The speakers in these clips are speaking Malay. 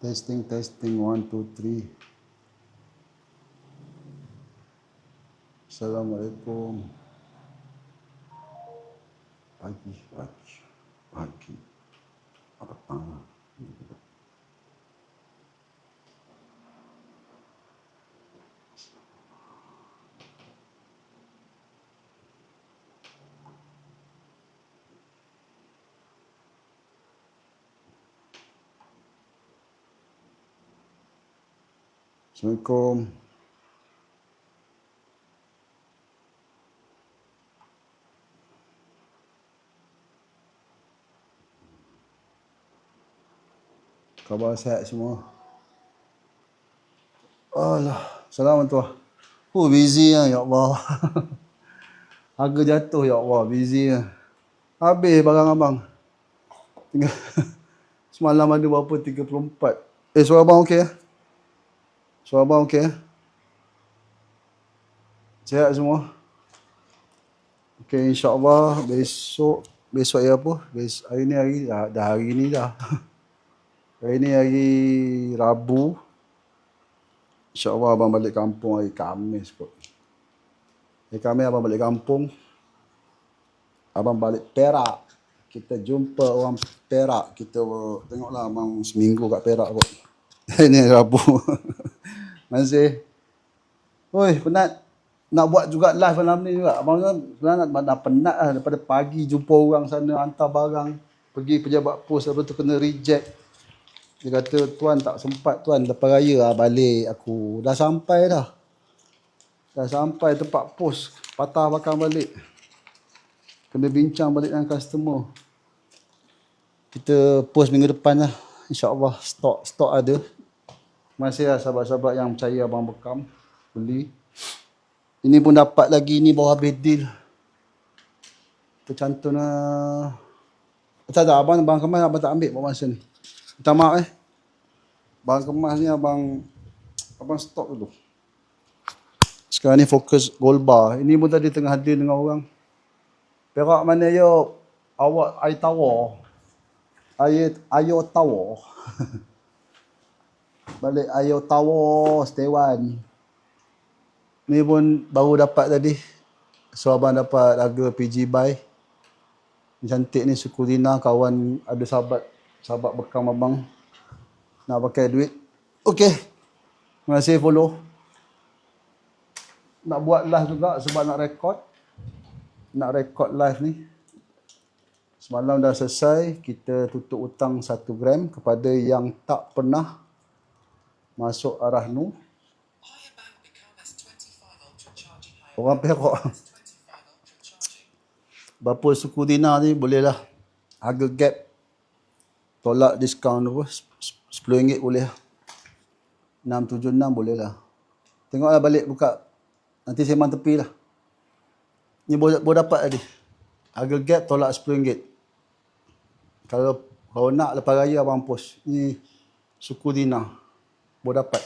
Testing, testing, 1, 2, 3. Assalamualaikum. Pagi, pagi, pagi. Petang. Assalamualaikum. Khabar sihat semua? Alah, Assalamualaikum. Busy lah, ya Allah. Harga jatuh, ya Allah. Busy lah. Habis barang abang. Tinggal semalam ada berapa? 34. Suara abang okey? Suara abang okey? Sihat semua? Okey, insyaAllah besok hari apa? Hari ni dah hari ni dah. Hari ni hari Rabu. InsyaAllah abang balik kampung hari Khamis kot. Hari Khamis abang balik kampung. Abang balik Perak. Kita jumpa orang Perak. Kita tengoklah abang seminggu kat Perak kot. Ini hari Rabu. Masih. Oi, penat. Nak buat juga live malam ni juga. Abang sebenarnya dah penat lah. Daripada pagi jumpa orang sana, hantar barang. Pergi pejabat pos, lepas tu kena reject. Dia kata, tuan tak sempat tuan, lepas raya lah balik aku. Dah sampai dah. Dah sampai tempat pos, patah bakang balik. Kena bincang balik dengan customer. Kita post minggu depan lah. InsyaAllah stok ada. Terima kasih lah sahabat-sahabat yang percaya abang bekam. Beli. Ini pun dapat lagi, ni baru habis deal. Tercantum lah. Tak, abang kemas abang tak ambil buat masa ni. Minta maaf Barang kemas ni abang stok dulu. Sekarang ni fokus gold bar. Ini pun tadi tengah deal dengan orang. Perak mana yo? Awak air tawar. Ayo tawar. Balik ayo tawar Setewan. Ni pun baru dapat tadi. So abang dapat harga PG buy. Ni cantik ni suku Lina, kawan ada sahabat bekam abang nak pakai duit. Okey. Terima kasih follow. Nak buat live juga sebab nak record live ni. Semalam dah selesai. Kita tutup hutang 1 gram kepada yang tak pernah masuk arah nu. Orang Perak. Berapa suku Dina ni bolehlah. Harga gap. Tolak diskaun apa. RM10 boleh lah. 676 boleh lah. Tengoklah balik buka. Nanti sembang tepi lah. Ni boleh dapat tadi. Harga gap tolak RM10. Kalau nak lepas raya abang post. Ni suku Dina. Boleh dapat.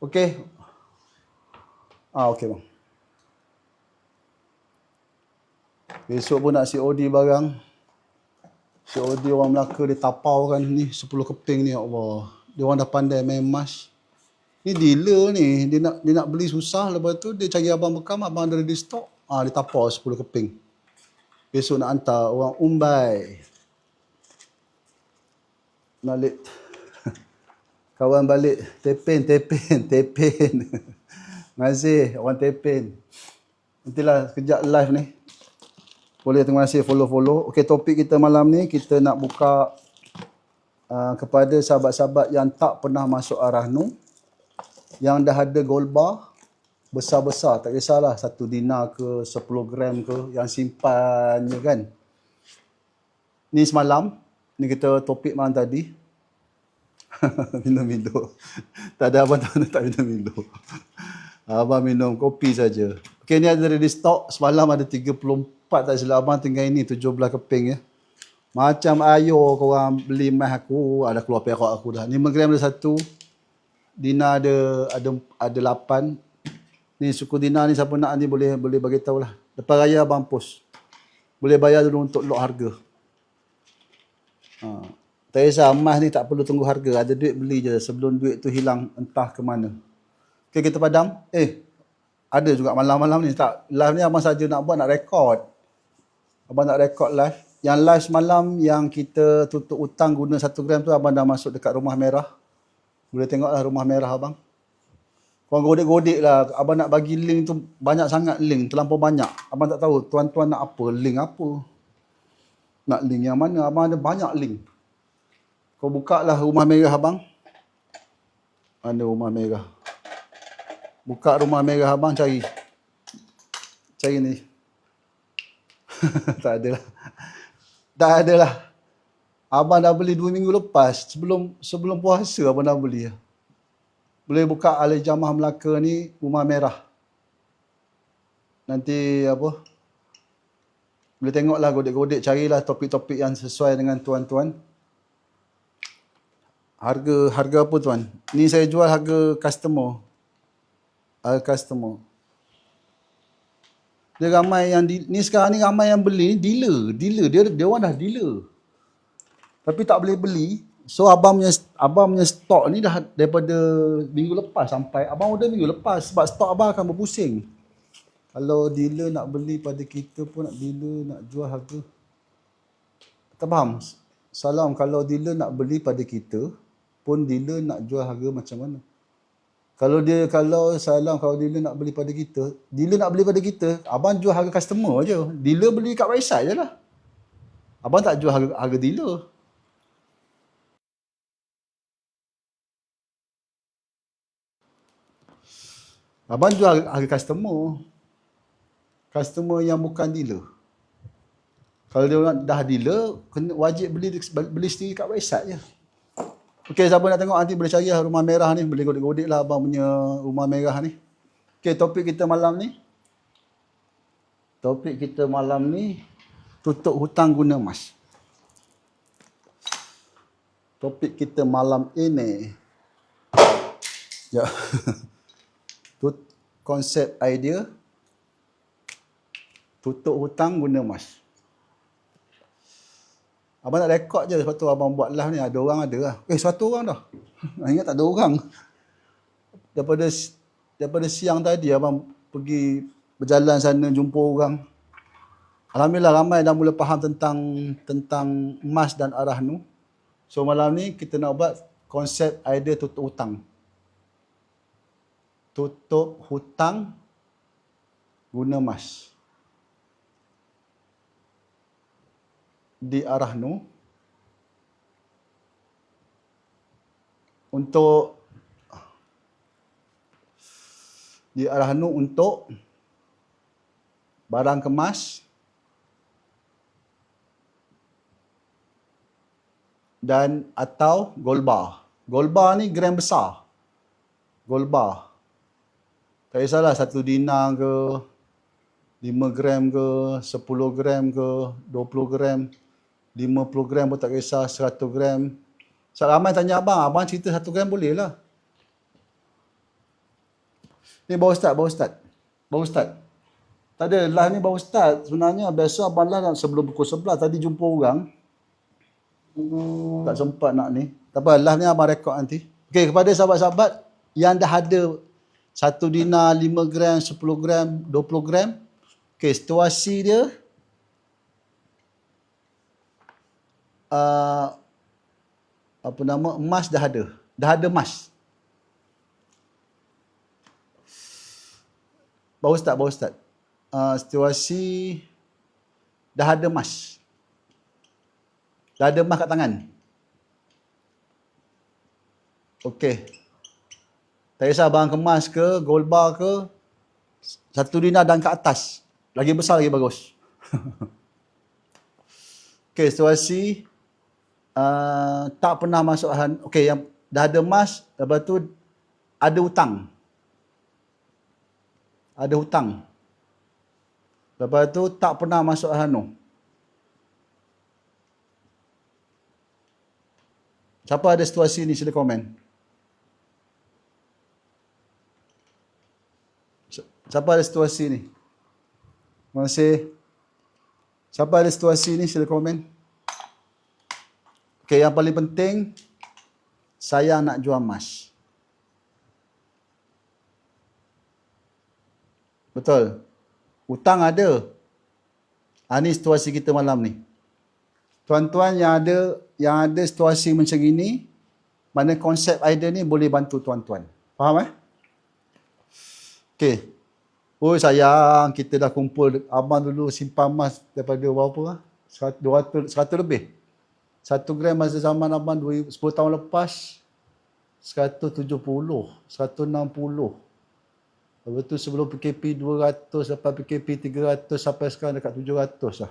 Okey. Okey bang. Besok pun nak COD barang. COD orang Melaka dia tapau kan ni 10 keping ni, ya Allah. Dia orang dah pandai main emas. Ni dealer ni, dia nak beli susah, lepas tu dia cari abang bekam, abang ada ready stock. Dia tapau 10 keping. Besok nak hantar orang Umbai. Balik. Kawan balik Tepen. Terima kasih orang Tepen. Nantilah kejap live ni. Boleh, terima kasih follow. Okey, topik kita malam ni kita nak buka kepada sahabat-sahabat yang tak pernah masuk arah nu, yang dah ada gold bar besar-besar, tak kisahlah 1 dinar ke 10 gram ke, yang simpannya kan. Ni semalam, ni kita topik malam tadi. Minum Milo. Tak ada abang tak minum Milo. Abang minum kopi saja. Okey, ni ada ready stock. Semalam ada 34 tak silap abang, tinggal ini 17 keping ya. Macam ayo korang beli emas aku, ada keluar perak aku dah. 5 gram ada 1. Dina ada 8. Ni suku Dina ni siapa nak ni boleh bagi tahu lah. Lepas raya abang post. Boleh bayar dulu untuk lot harga. Tak kisah, emas ni tak perlu tunggu harga. Ada duit beli je sebelum duit tu hilang entah ke mana. Okay, kita padam. Ada juga malam-malam ni. Tak, live ni abang saja nak buat, nak rekod. Abang nak rekod live. Yang live semalam yang kita tutup hutang guna 1 gram tu, abang dah masuk dekat rumah merah. Boleh tengoklah rumah merah abang. Korang godek-godek lah. Abang nak bagi link tu banyak sangat link. Terlampau banyak. Abang tak tahu tuan-tuan nak apa. Link apa. Nak link yang mana. Abang ada banyak link. Kau buka lah rumah merah abang. Mana rumah merah? Buka rumah merah abang, cari. Cari ni. Tak ada lah. Tak ada lah. Abang dah beli 2 minggu lepas. Sebelum puasa abang dah beli. Boleh buka Alih Jamah Melaka ni, rumah merah. Nanti apa? Boleh tengoklah godek-godek. Carilah topik-topik yang sesuai dengan tuan-tuan. Harga apa tuan? Ni saya jual harga customer. Harga customer. Dia ramai yang ni sekarang ni ramai yang beli dealer. Dia orang dah dealer. Tapi tak boleh beli. So abang punya stok ni dah daripada minggu lepas sampai abang order minggu lepas sebab stok abang akan berpusing. Kalau dealer nak beli pada kita pun dealer nak jual harga. Tak faham? Salam, kalau dealer nak beli pada kita pun dealer nak jual harga macam mana? Kalau dealer nak beli pada kita, abang jual harga customer je. Dealer beli kat website je lah. Abang tak jual harga dealer. Abang jual harga customer. Customer yang bukan dealer. Kalau dia dah dealer, wajib beli sendiri kat website je. Okey, siapa nak tengok nanti boleh cari lah rumah merah ni. Boleh godek-godek lah abang punya rumah merah ni. Okey, topik kita malam ni. Tutup hutang guna emas. Topik kita malam ini. Ya. Konsep idea. Tutup hutang guna emas. Abang nak rekod je, sebab tu abang buat live ni. Ada orang ada lah. 1 orang dah. Ingat tak ada orang. Daripada siang tadi abang pergi berjalan sana jumpa orang. Alhamdulillah ramai dah mula faham tentang emas dan Arahnu. So malam ni kita nak buat konsep idea tutup hutang. Tutup hutang guna emas. Di Arahnu untuk barang kemas dan atau gold bar. Gold bar ni gram besar. Gold bar. Tak kisahlah 1 dinar ke, 5 gram ke, 10 gram ke, 20 gram, 50 gram pun tak kisah, 100 gram. Sebab ramai tanya abang cerita 1 gram boleh lah. Ni baru start. Tak ada, live ni baru start. Sebenarnya biasa abang live sebelum pukul 11. Tadi jumpa orang. Tak sempat nak ni. Tak apa, live ni abang rekod nanti. Okey, kepada sahabat-sahabat yang dah ada 1 dinar, 5 gram, 10 gram, 20 gram. Okey, situasi dia emas dah ada. Dah ada emas. Baru start. Situasi dah ada emas. Dah ada emas kat tangan. Okey. Tak kisah barang kemas ke, gold bar ke, 1 dinar dan ke atas. Lagi besar lagi bagus. Okey, situasi tak pernah masuk okey, yang dah ada emas, lepas tu ada hutang. Lepas tu tak pernah masuk Arahnu. Siapa ada situasi ni sila komen. Siapa ada situasi ni? Terima kasih. Siapa ada situasi ni sila komen. Okay, yang paling penting, saya nak jual emas. Betul. Hutang ada. Ini situasi kita malam ni. Tuan-tuan yang ada situasi macam ini, mana konsep idea ni boleh bantu tuan-tuan. Faham Okay. Oh sayang, kita dah kumpul. Abang dulu simpan emas daripada berapa? 100 lebih. 1 gram masa zaman abang 10 tahun lepas, 170, 160. Lepas tu sebelum PKP 200, lepas PKP 300, sampai sekarang dekat 700 lah.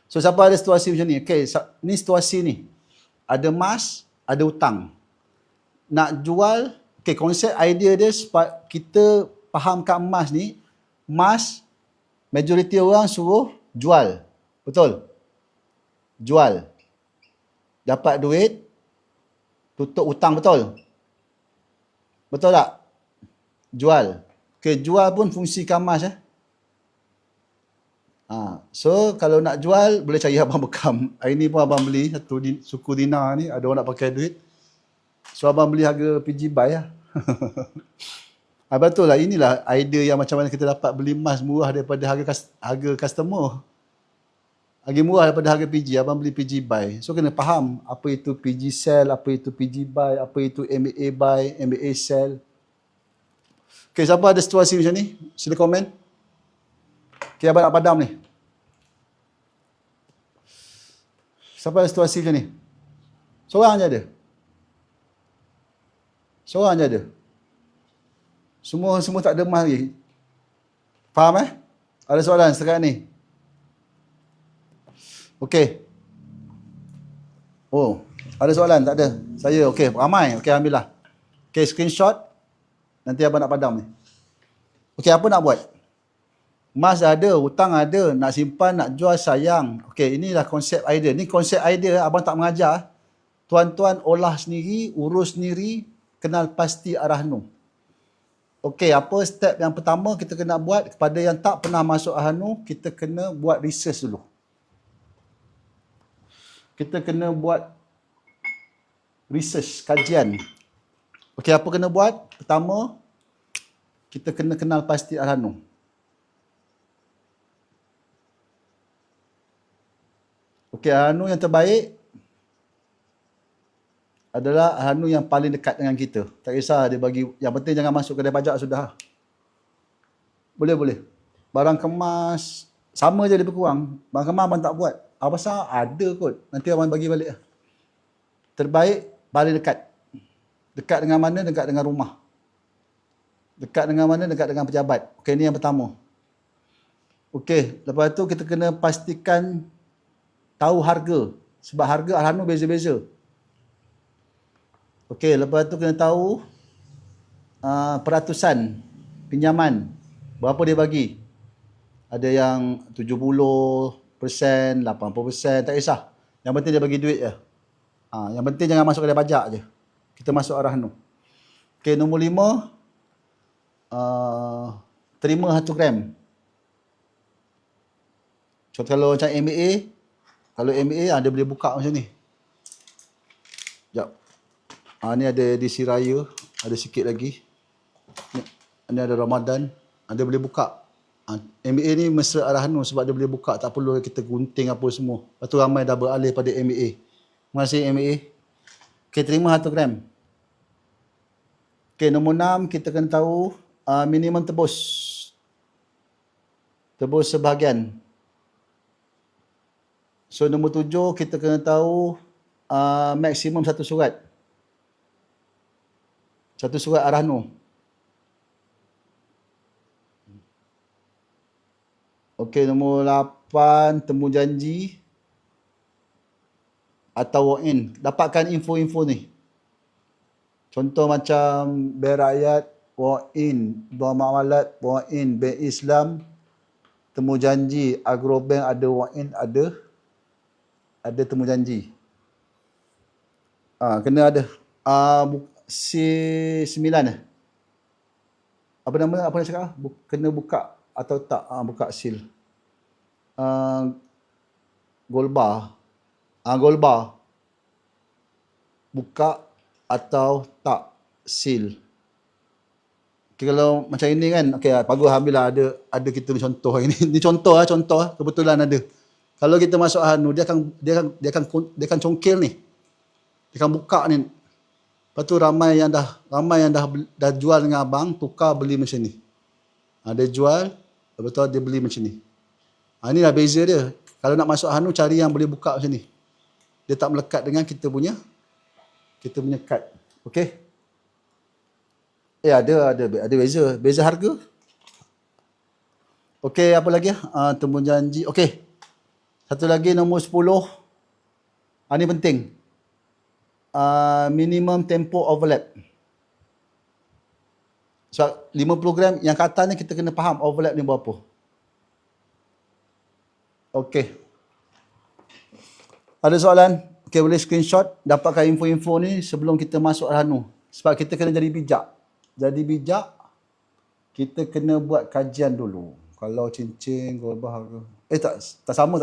So siapa ada situasi macam ni? Okay, ni situasi ni. Ada emas, ada hutang. Nak jual, okay, konsep idea dia kita fahamkan emas ni, emas, majoriti orang suruh jual. Betul? Jual. Dapat duit, tutup hutang, betul? Betul tak? Jual. Okay, jual pun fungsikan emas. So, kalau nak jual, boleh cari abang bekam. Hari ni pun abang beli satu suku dinar ni, ada orang nak pakai duit. So, abang beli harga PG buy lah. Betul lah, inilah idea yang macam mana kita dapat beli emas murah daripada harga customer. Harga murah daripada harga PG, abang beli PG buy. So, kena faham apa itu PG sell, apa itu PG buy, apa itu MAA buy, MAA sell. Okay, siapa ada situasi macam ni? Sila komen. Okay, abang nak padam ni. Siapa ada situasi macam ni? Seorang je ada. Seorang je ada. Semua tak ada emas lagi. Faham Ada soalan setakat ni? Okey. Oh, ada soalan? Tak ada? Saya, okey, ramai. Okey, alhamdulillah. Okey, screenshot. Nanti abang nak padam ni. Okey, apa nak buat? Emas ada, hutang ada, nak simpan, nak jual, sayang. Okey, inilah konsep idea. Ni konsep idea, abang tak mengajar. Tuan-tuan olah sendiri, urus sendiri, kenal pasti Ar-Rahnu. Okey, apa step yang pertama kita kena buat? Kepada yang tak pernah masuk Ar-Rahnu, kita kena buat research dulu. Kita kena buat research, kajian. Okey, apa kena buat? Pertama, kita kena kenal pasti Ar-Rahnu. Okey, Ar-Rahnu yang terbaik adalah Ar-Rahnu yang paling dekat dengan kita. Tak kisah dia bagi, yang penting jangan masuk kedai pajak sudah. Boleh. Barang kemas, sama je lebih kurang. Barang kemas abang tak buat. Apa pasal ada kot. Nanti abang bagi balik. Terbaik, paling dekat. Dekat dengan mana? Dekat dengan rumah. Dekat dengan mana? Dekat dengan pejabat. Okey, ni yang pertama. Okey, lepas tu kita kena pastikan tahu harga. Sebab harga Ar-Rahnu beza-beza. Okey, lepas tu kena tahu peratusan pinjaman. Berapa dia bagi. Ada yang 70%, 80%, tak kisah. Yang penting dia bagi duit je. Yang penting jangan masuk kedai pajak je. Kita masuk Ar-Rahnu. Okey, nombor 5. Terima 1 gram. So, kalau macam MAA, kalau MAA dia boleh buka macam ni. Sekejap. Ni ada edisi raya, ada sikit lagi. Ni ada Ramadan, dia boleh buka. MAA ni mesra Ar-Rahnu sebab dia boleh buka, tak perlu kita gunting apa semua. Lepas tu ramai dah beralih pada MAA. Terima kasih MAA. Okey, terima 1 gram. Okey, nombor 6 kita kena tahu minimum tebus. Tebus sebahagian. So nombor 7 kita kena tahu maksimum 1 surat. 1 surat Ar-Rahnu. Okey, nombor 8 temu janji atau walk-in. Dapatkan info-info ni. Contoh macam Bank Rakyat, walk-in, Bank Muamalat, walk-in, Bank Islam, temu janji, Agrobank ada walk-in, ada temu janji. Kena ada. C9 apa nama nak cakap? Kena buka atau tak buka seal. Gold bar. Gold bar. buka atau tak seal. Okay, kalau macam ini kan, okay, bagus alhamdulillah ada kita ni contoh ini. Ni contoh kebetulan ada. Kalau kita masuk Hanu, dia akan congkil ni. Dia akan buka ni. Lepas tu ramai yang dah jual dengan abang, tukar beli macam ni. Dia jual, lepas tu dia beli macam ni. Inilah beza dia. Kalau nak masuk Hanu, cari yang boleh buka macam ni. Dia tak melekat dengan kita punya kad. Okey. Ada beza. Beza harga. Okey, apa lagi? Temu janji. Okey. Satu lagi nombor 10. Ini penting. Minimum tempo overlap. So, 50 gram yang ke atas ni kita kena faham overlap ni berapa. Okey. Ada soalan? Okey, boleh screenshot. Dapatkan info-info ni sebelum kita masuk Hanu. Sebab kita kena jadi bijak. Jadi bijak, kita kena buat kajian dulu. Kalau cincin, gold bar harga. Tak sama.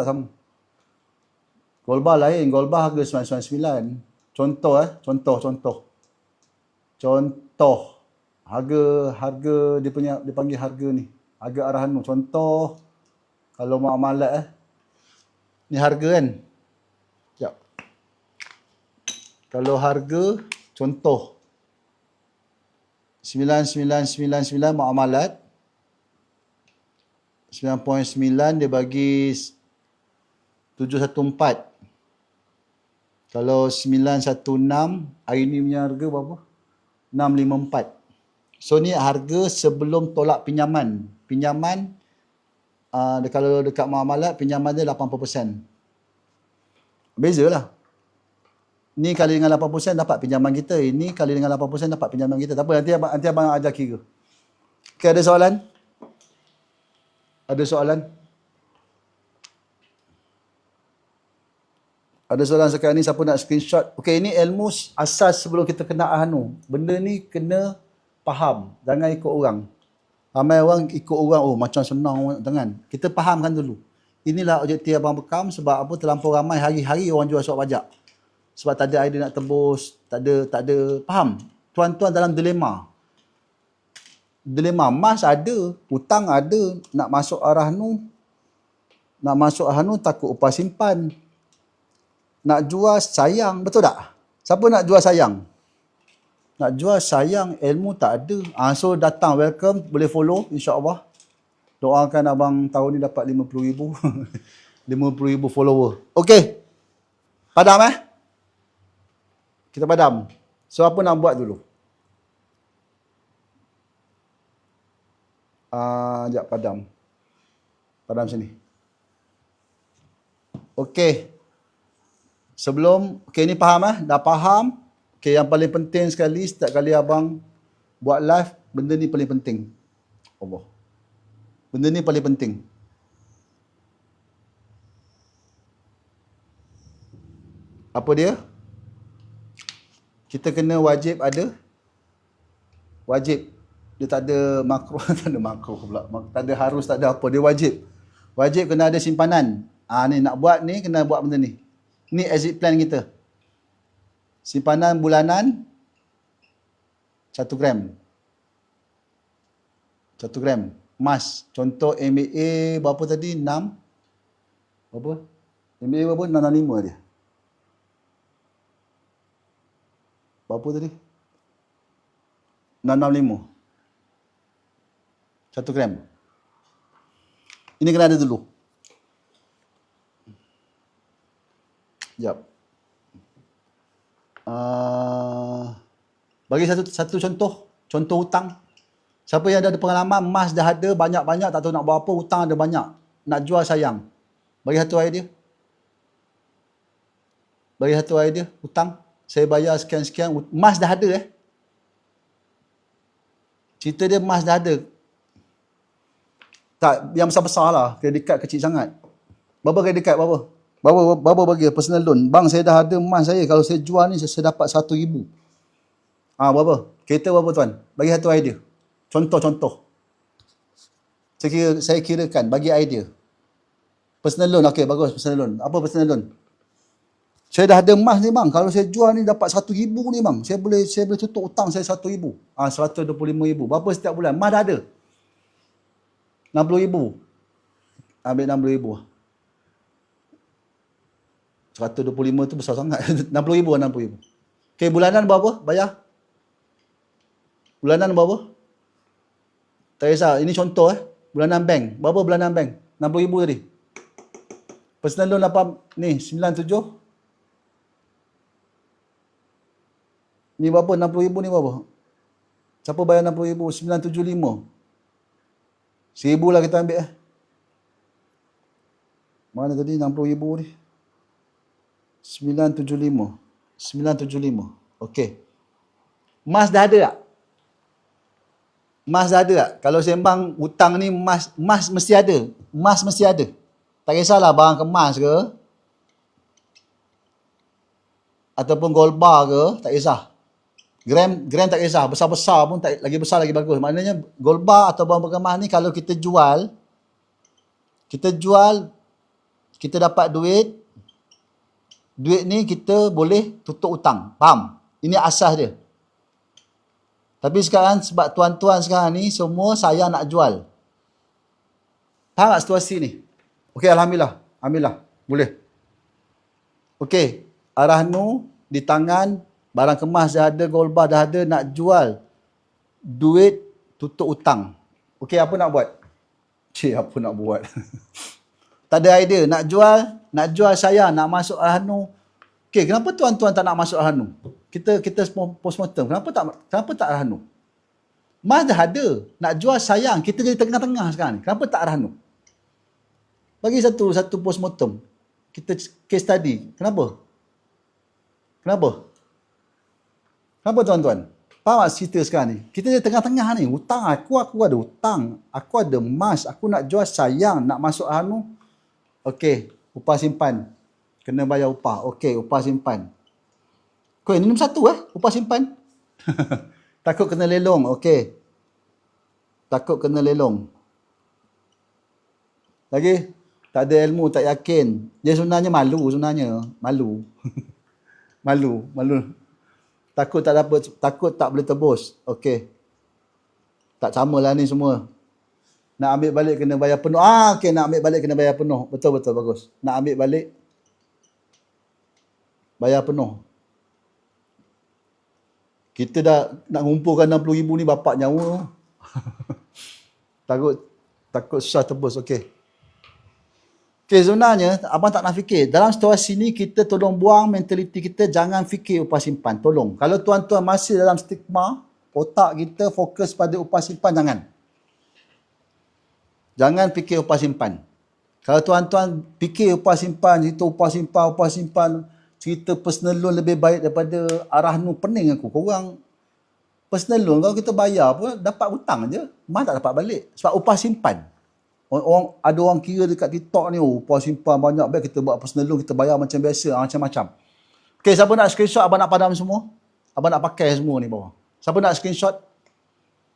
Gold bar lain. Gold bar harga 999. Contoh. Harga dia panggil harga ni. Harga arah Hanu. Contoh, kalau muamalat ni harga kan. Sekejap. Kalau harga, contoh. 9999 muamalat. 9.9 dia bagi 714. Kalau 916, hari ni punya harga berapa? 654. So ni harga sebelum tolak pinjaman. Pinjaman, kalau dekat muamalat, pinjaman dia 80%. Beza lah. Ni kali dengan 80% dapat pinjaman kita. Ini kali dengan 80% dapat pinjaman kita. Tak apa, nanti abang ajar kira. Okay, ada soalan? Ada soalan sekarang ni, siapa nak screenshot? Okay, ini ilmu asas sebelum kita kena Hanu. Benda ni kena faham. Jangan ikut orang. Ramai orang ikut orang, macam senang. Jangan. Kita fahamkan dulu. Inilah objektif Abang Bekam sebab apa, terlampau ramai hari-hari orang jual surat pajak. Sebab tak ada idea nak tebus, tak ada faham. Tuan-tuan dalam dilema. Emas ada, hutang ada, nak masuk arah Hanu takut upah simpan. Nak jual sayang, betul tak? Siapa nak jual sayang? Nak jual sayang, ilmu tak ada. So datang, welcome, boleh follow insya-Allah. Doakan abang tahun ni dapat 50,000. 50,000 follower. Okey. Padam Kita padam. So apa nak buat dulu? Sekejap, padam sini. Okey. Okey, ni faham Dah faham. Okey, yang paling penting sekali, setiap kali abang buat live, benda ni paling penting. Benda ni paling penting. Apa dia? Kita kena wajib ada. Wajib. Dia tak ada makro, tak ada makro pula. Tak ada harus, tak ada apa. Dia wajib. Wajib kena ada simpanan. Ni nak buat ni, kena buat benda ni. Ni exit plan kita. Simpanan bulanan 1 gram. 1 gram. Emas. Contoh MBA berapa tadi? 6. Berapa? MBA berapa? 665 dia. Berapa tadi? 665. 1 gram. Ini kena ada dulu. Sekejap. Bagi satu contoh. Contoh hutang. Siapa yang ada pengalaman, emas dah ada banyak-banyak, tak tahu nak buat apa, hutang ada banyak. Nak jual sayang. Bagi satu idea. Hutang. Saya bayar sekian-sekian. Emas dah ada Cerita dia emas dah ada. Tak, yang besar-besar lah. Kredit card kecil sangat. Berapa kredit card? Berapa bagi personal loan? Bang, saya dah ada emas saya. Kalau saya jual ni, saya dapat 1,000. Berapa? Kereta berapa tuan? Bagi satu idea. Contoh. Saya kirakan. Bagi idea. Personal loan. Okey, bagus personal loan. Apa personal loan? Saya dah ada emas ni bang. Kalau saya jual ni dapat 100,000 ni bang. Saya boleh tutup hutang saya 100,000. 125,000. Berapa setiap bulan? Emas dah ada. 60,000. Ambil 60,000. 125 tu besar sangat. 60,000 lah, 60,000. Okey, bulanan berapa? Bayar? Bulanan berapa? Tak kisah. Ini contoh Bulanan bank. Berapa bulanan bank? 60,000 tadi. Personal loan apa? Ni, 97. Ni berapa? 60,000 ni berapa? Siapa bayar 60,000? 975. 1,000 lah kita ambil Mana tadi 60,000 ni? 975. 975. Okey. Emas dah ada tak? Emas dah ada tak? Kalau sembang hutang ni emas mesti ada. Emas mesti ada. Tak kisahlah barang kemas ke ataupun gold bar ke, tak kisah. Gram tak kisah, besar-besar pun tak, lagi besar lagi bagus. Maknanya gold bar atau barang kemas ni kalau kita jual, kita dapat duit ni kita boleh tutup hutang. Faham? Ini asas dia. Tapi sekarang sebab tuan-tuan sekarang ni semua sayang nak jual. Faham tak situasi ni? Okey, Alhamdulillah. Boleh. Okey, Arahnu di tangan, barang kemas dah ada, gold bar dah ada, nak jual. Duit tutup hutang. Okey, apa nak buat? Apa nak buat? Tak ada idea. Nak jual saya, nak masuk Arahnu. Okey, kenapa tuan-tuan tak nak masuk Arahnu? Kita postmortem. Kenapa tak Arahnu? Mas dah ada. Nak jual sayang. Kita jadi tengah-tengah sekarang ni. Kenapa tak Arahnu? Bagi satu postmortem. Kita case study. Kenapa tuan-tuan? Faham tak cerita sekarang ni? Kita di tengah-tengah ni. Hutang aku ada hutang. Aku ada emas. Aku nak jual sayang. Nak masuk Arahnu. Okey, upah simpan. Kena bayar upah. Okey, upah simpan. Kau ini nombor 1 upah simpan. Takut kena lelong. Okey. Takut kena lelong. Lagi? Tak ada ilmu, tak yakin. Dia sebenarnya malu. Malu. Takut tak boleh tebus. Okey. Tak samalah ni semua. Nak ambil balik kena bayar penuh. Okey, nak ambil balik kena bayar penuh. Betul, bagus. Nak ambil balik bayar penuh. Kita dah nak ngumpulkan 60,000 ni bapak nyawa. Takut susah tebus. Okey, sebenarnya abang tak nak fikir. Dalam situasi ni kita tolong buang mentaliti kita, jangan fikir upah simpan. Tolong. Kalau tuan-tuan masih dalam stigma, otak kita fokus pada upah simpan, jangan fikir upah simpan. Kalau tuan-tuan fikir upah simpan, cerita upah simpan, cerita personal loan lebih baik daripada Arahnu, pening aku. Korang personal loan kalau kita bayar pun dapat hutang je, mas tak dapat balik sebab upah simpan. Ada orang kira dekat TikTok ni, upah simpan banyak, baik kita buat personal loan, kita bayar macam biasa, macam-macam. Okey, siapa nak screenshot, abang nak padam semua? Abang nak pakai semua ni bawah. Siapa nak screenshot?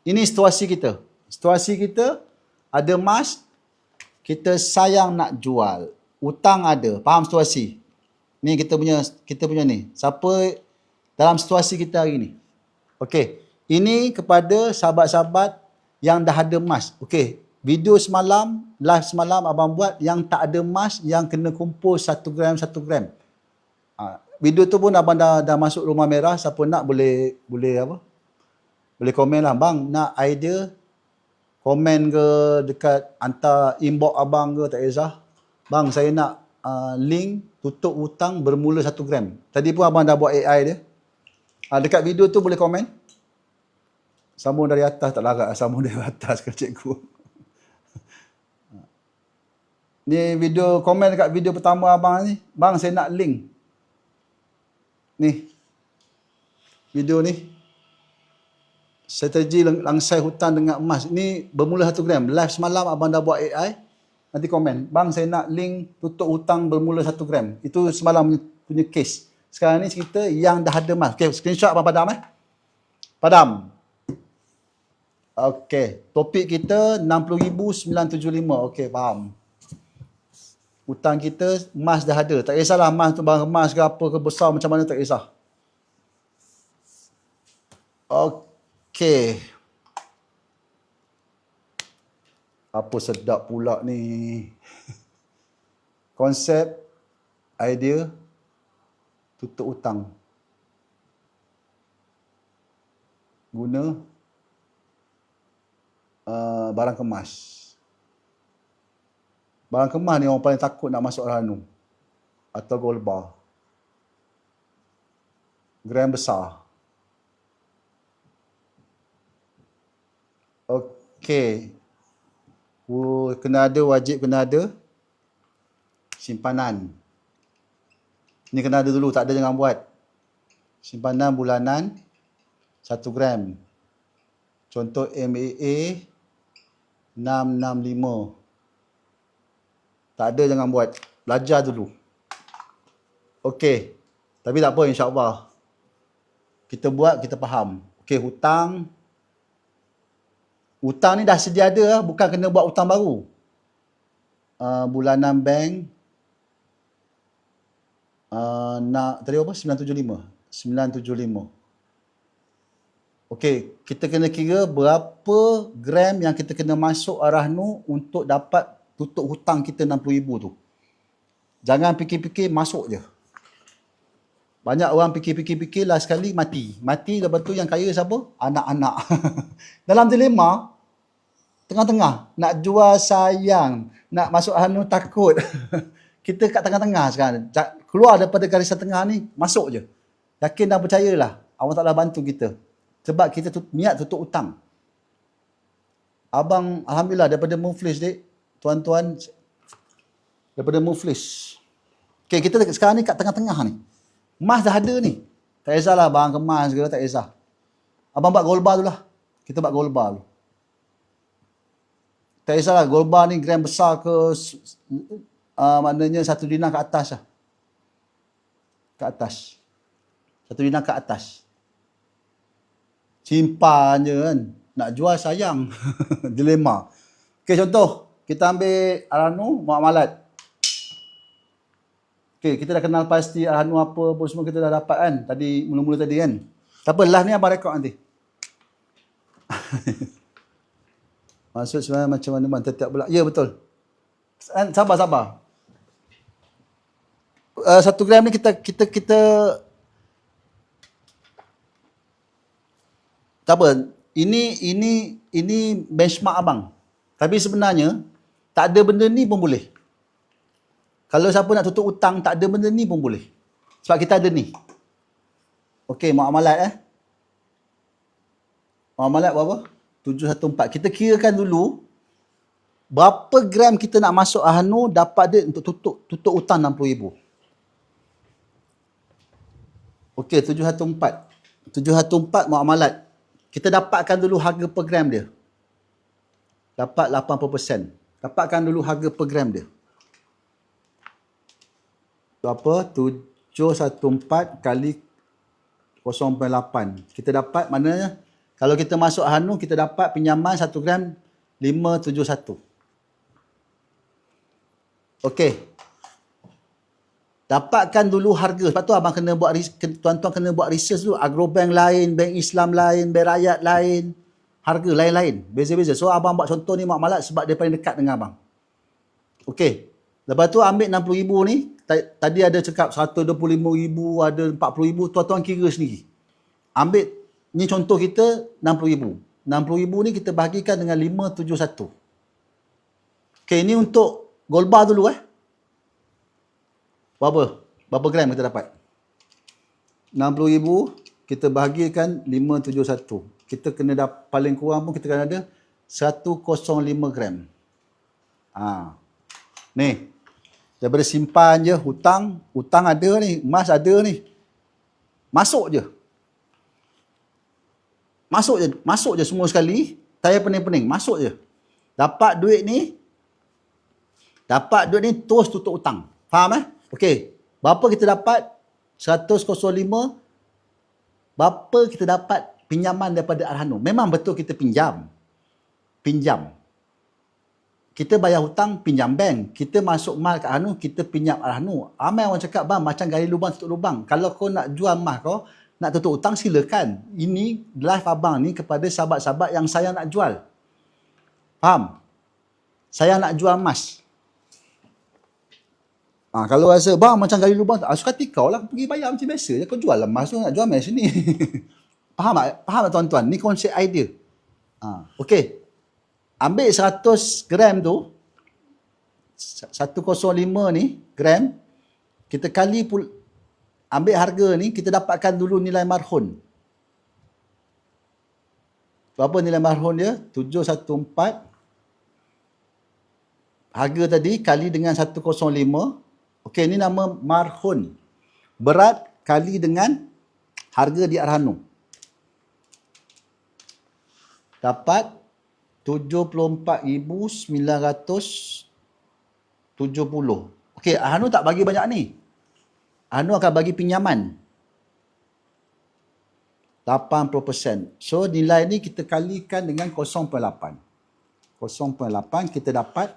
Ini situasi kita. Situasi kita ada emas, kita sayang nak jual. Hutang ada. Faham situasi? Ni kita punya ni. Siapa dalam situasi kita hari ni? Okey. Ini kepada sahabat-sahabat yang dah ada emas. Okey. Video semalam, live semalam abang buat yang tak ada emas, yang kena kumpul 1 gram. Video tu pun abang dah masuk Rumah Merah. Siapa nak boleh apa? Boleh komen lah. Bang, nak idea komen ke dekat hantar inbox abang ke, tak kisah. Bang, saya nak link tutup hutang bermula 1 gram. Tadi pun abang dah buat AI dia. Dekat video tu boleh komen. Sambung dari atas, tak larat sambung dari atas ke cikgu. Ni video, komen dekat video pertama abang ni. Bang, saya nak link. Ni. Video ni. Strategi langsai hutang dengan emas. Ni bermula 1 gram. Live semalam abang dah buat AI. Nanti komen. Bang, saya nak link tutup hutang bermula 1 gram. Itu semalam punya case. Sekarang ni cerita yang dah ada emas. Okay, screenshot abang padam Padam. Okay. Topik kita 60,975. Okay, faham. Hutang kita, emas dah ada. Tak kisahlah emas tu barang emas ke apa ke besar macam mana, tak kisah. Okey. Apa sedap pula ni. Konsep, idea, tutup hutang. Guna barang kemas. Barang kemas ni orang paling takut nak masuk Rahanu atau gold bar. Gram besar. Okey. Kena ada, wajib kena ada simpanan. Ni kena ada dulu, tak ada jangan buat. Simpanan bulanan 1 gram. Contoh MAA 665. Tak ada jangan buat. Belajar dulu. Okey. Tapi tak apa, insya-Allah. Kita buat, kita faham. Okey, hutang. Hutang ni dah sedia ada, bukan kena buat hutang baru. Bulanan bank. Tadi apa? 975. Okey, kita kena kira berapa gram yang kita kena masuk Rahnu untuk dapat tutup hutang kita 60,000 tu. Jangan fikir-fikir, masuk je. Banyak orang fikir-fikir last sekali mati. Mati lepas tu yang kaya siapa? Anak-anak. Dalam dilema, tengah-tengah. Nak jual sayang, nak masuk Rahnu takut. Kita kat tengah-tengah sekarang. Keluar daripada garisan tengah ni, masuk je. Yakin dan percayalah. Allah Ta'ala bantu kita. Sebab kita niat tutup hutang. Abang, Alhamdulillah, daripada Muflis, dek. Tuan-tuan, daripada Muflis. Okay, kita sekarang ni kat tengah-tengah ni. Emas dah ada ni. Tak kisahlah barang kemas ke, tak kisah. Abang buat gold bar tu lah. Kita buat gold bar tu. Tak kisahlah gold bar ni gram besar ke, maknanya 1 dinar ke atas lah. Ke atas. 1 dinar ke atas. Simpan je kan. Nak jual sayang. Dilema. Okay, contoh. Kita ambil Rahnu, muamalat. Okay, kita dah kenal pasti Rahnu apa pun semua kita dah dapat kan. Tadi, mula-mula tadi kan. Tak apa, live ni abang rekod nanti. Maksud sebenarnya macam mana bang? Tetap pula. Ya, betul. Sabar. 1 gram ni kita tak apa. Ini benchmark abang. Tapi sebenarnya tak ada benda ni pun boleh. Kalau siapa nak tutup hutang tak ada benda ni pun boleh. Sebab kita ada ni. Okey, muamalat Muamalat berapa? 714. Kita kirakan dulu berapa gram kita nak masuk Rahnu dapat dia untuk tutup hutang 60,000. Okey, 714. 714 muamalat. Kita dapatkan dulu harga per gram dia. Dapat 80%. Dapatkan dulu harga per gram dia. Tu apa? 714 kali 0.8. Kita dapat, maknanya kalau kita masuk Rahnu, kita dapat pinjaman 1 gram 571. Okey. Dapatkan dulu harga. Sebab tu abang kena buat, tuan-tuan kena buat research dulu. Agrobank lain, bank Islam lain, bank rakyat lain. Harga lain-lain. Beza-beza. So abang buat contoh ni muamalat sebab dia paling dekat dengan abang. Okey. Lepas tu ambil 60,000 ni. Tadi ada cakap 125,000, ada 40,000. Tuan-tuan kira sendiri. Ambil, ni contoh kita 60,000. 60,000 ni kita bahagikan dengan 571. Okey, ni untuk gold bar dulu Berapa gram kita dapat? 60,000 kita bahagikan 571. Kita kena paling kurang pun kita kena ada 105 gram. Ni. Daripada simpan je, hutang ada ni, emas ada ni. Masuk je semua sekali. Tak payah pening-pening, masuk je. Dapat duit ni terus tutup hutang. Faham Okey. Berapa kita dapat? 105. Berapa kita dapat pinjaman daripada Rahnu? Memang betul kita pinjam. kita bayar hutang pinjam bank. Kita masuk mal kat Anu, kita pinjam Anu. Ramai orang cakap, bang, macam gali lubang tutup lubang. Kalau kau nak jual emas kau, nak tutup hutang, silakan. Ini live abang ni kepada sahabat-sahabat yang saya nak jual. Faham? Saya nak jual emas. Kalau rasa, bang, macam gali lubang, suka hati kau lah, pergi bayar macam biasa je. Kau jual emas tu, nak jual emas sini. Faham tak? Faham tak tuan-tuan? Ni konsep idea. Okey. Ambil 100 gram tu, 105 ni gram, kita kali ambil harga ni, kita dapatkan dulu nilai marhun. Berapa nilai marhun dia? 714. Harga tadi kali dengan 105. Okey, ni nama marhun. Berat kali dengan harga di Arhanu. Dapat 74,970. Okey, Arhanu tak bagi banyak ni. Arhanu akan bagi pinjaman 80%. So, nilai ni kita kalikan dengan 0.8. 0.8 kita dapat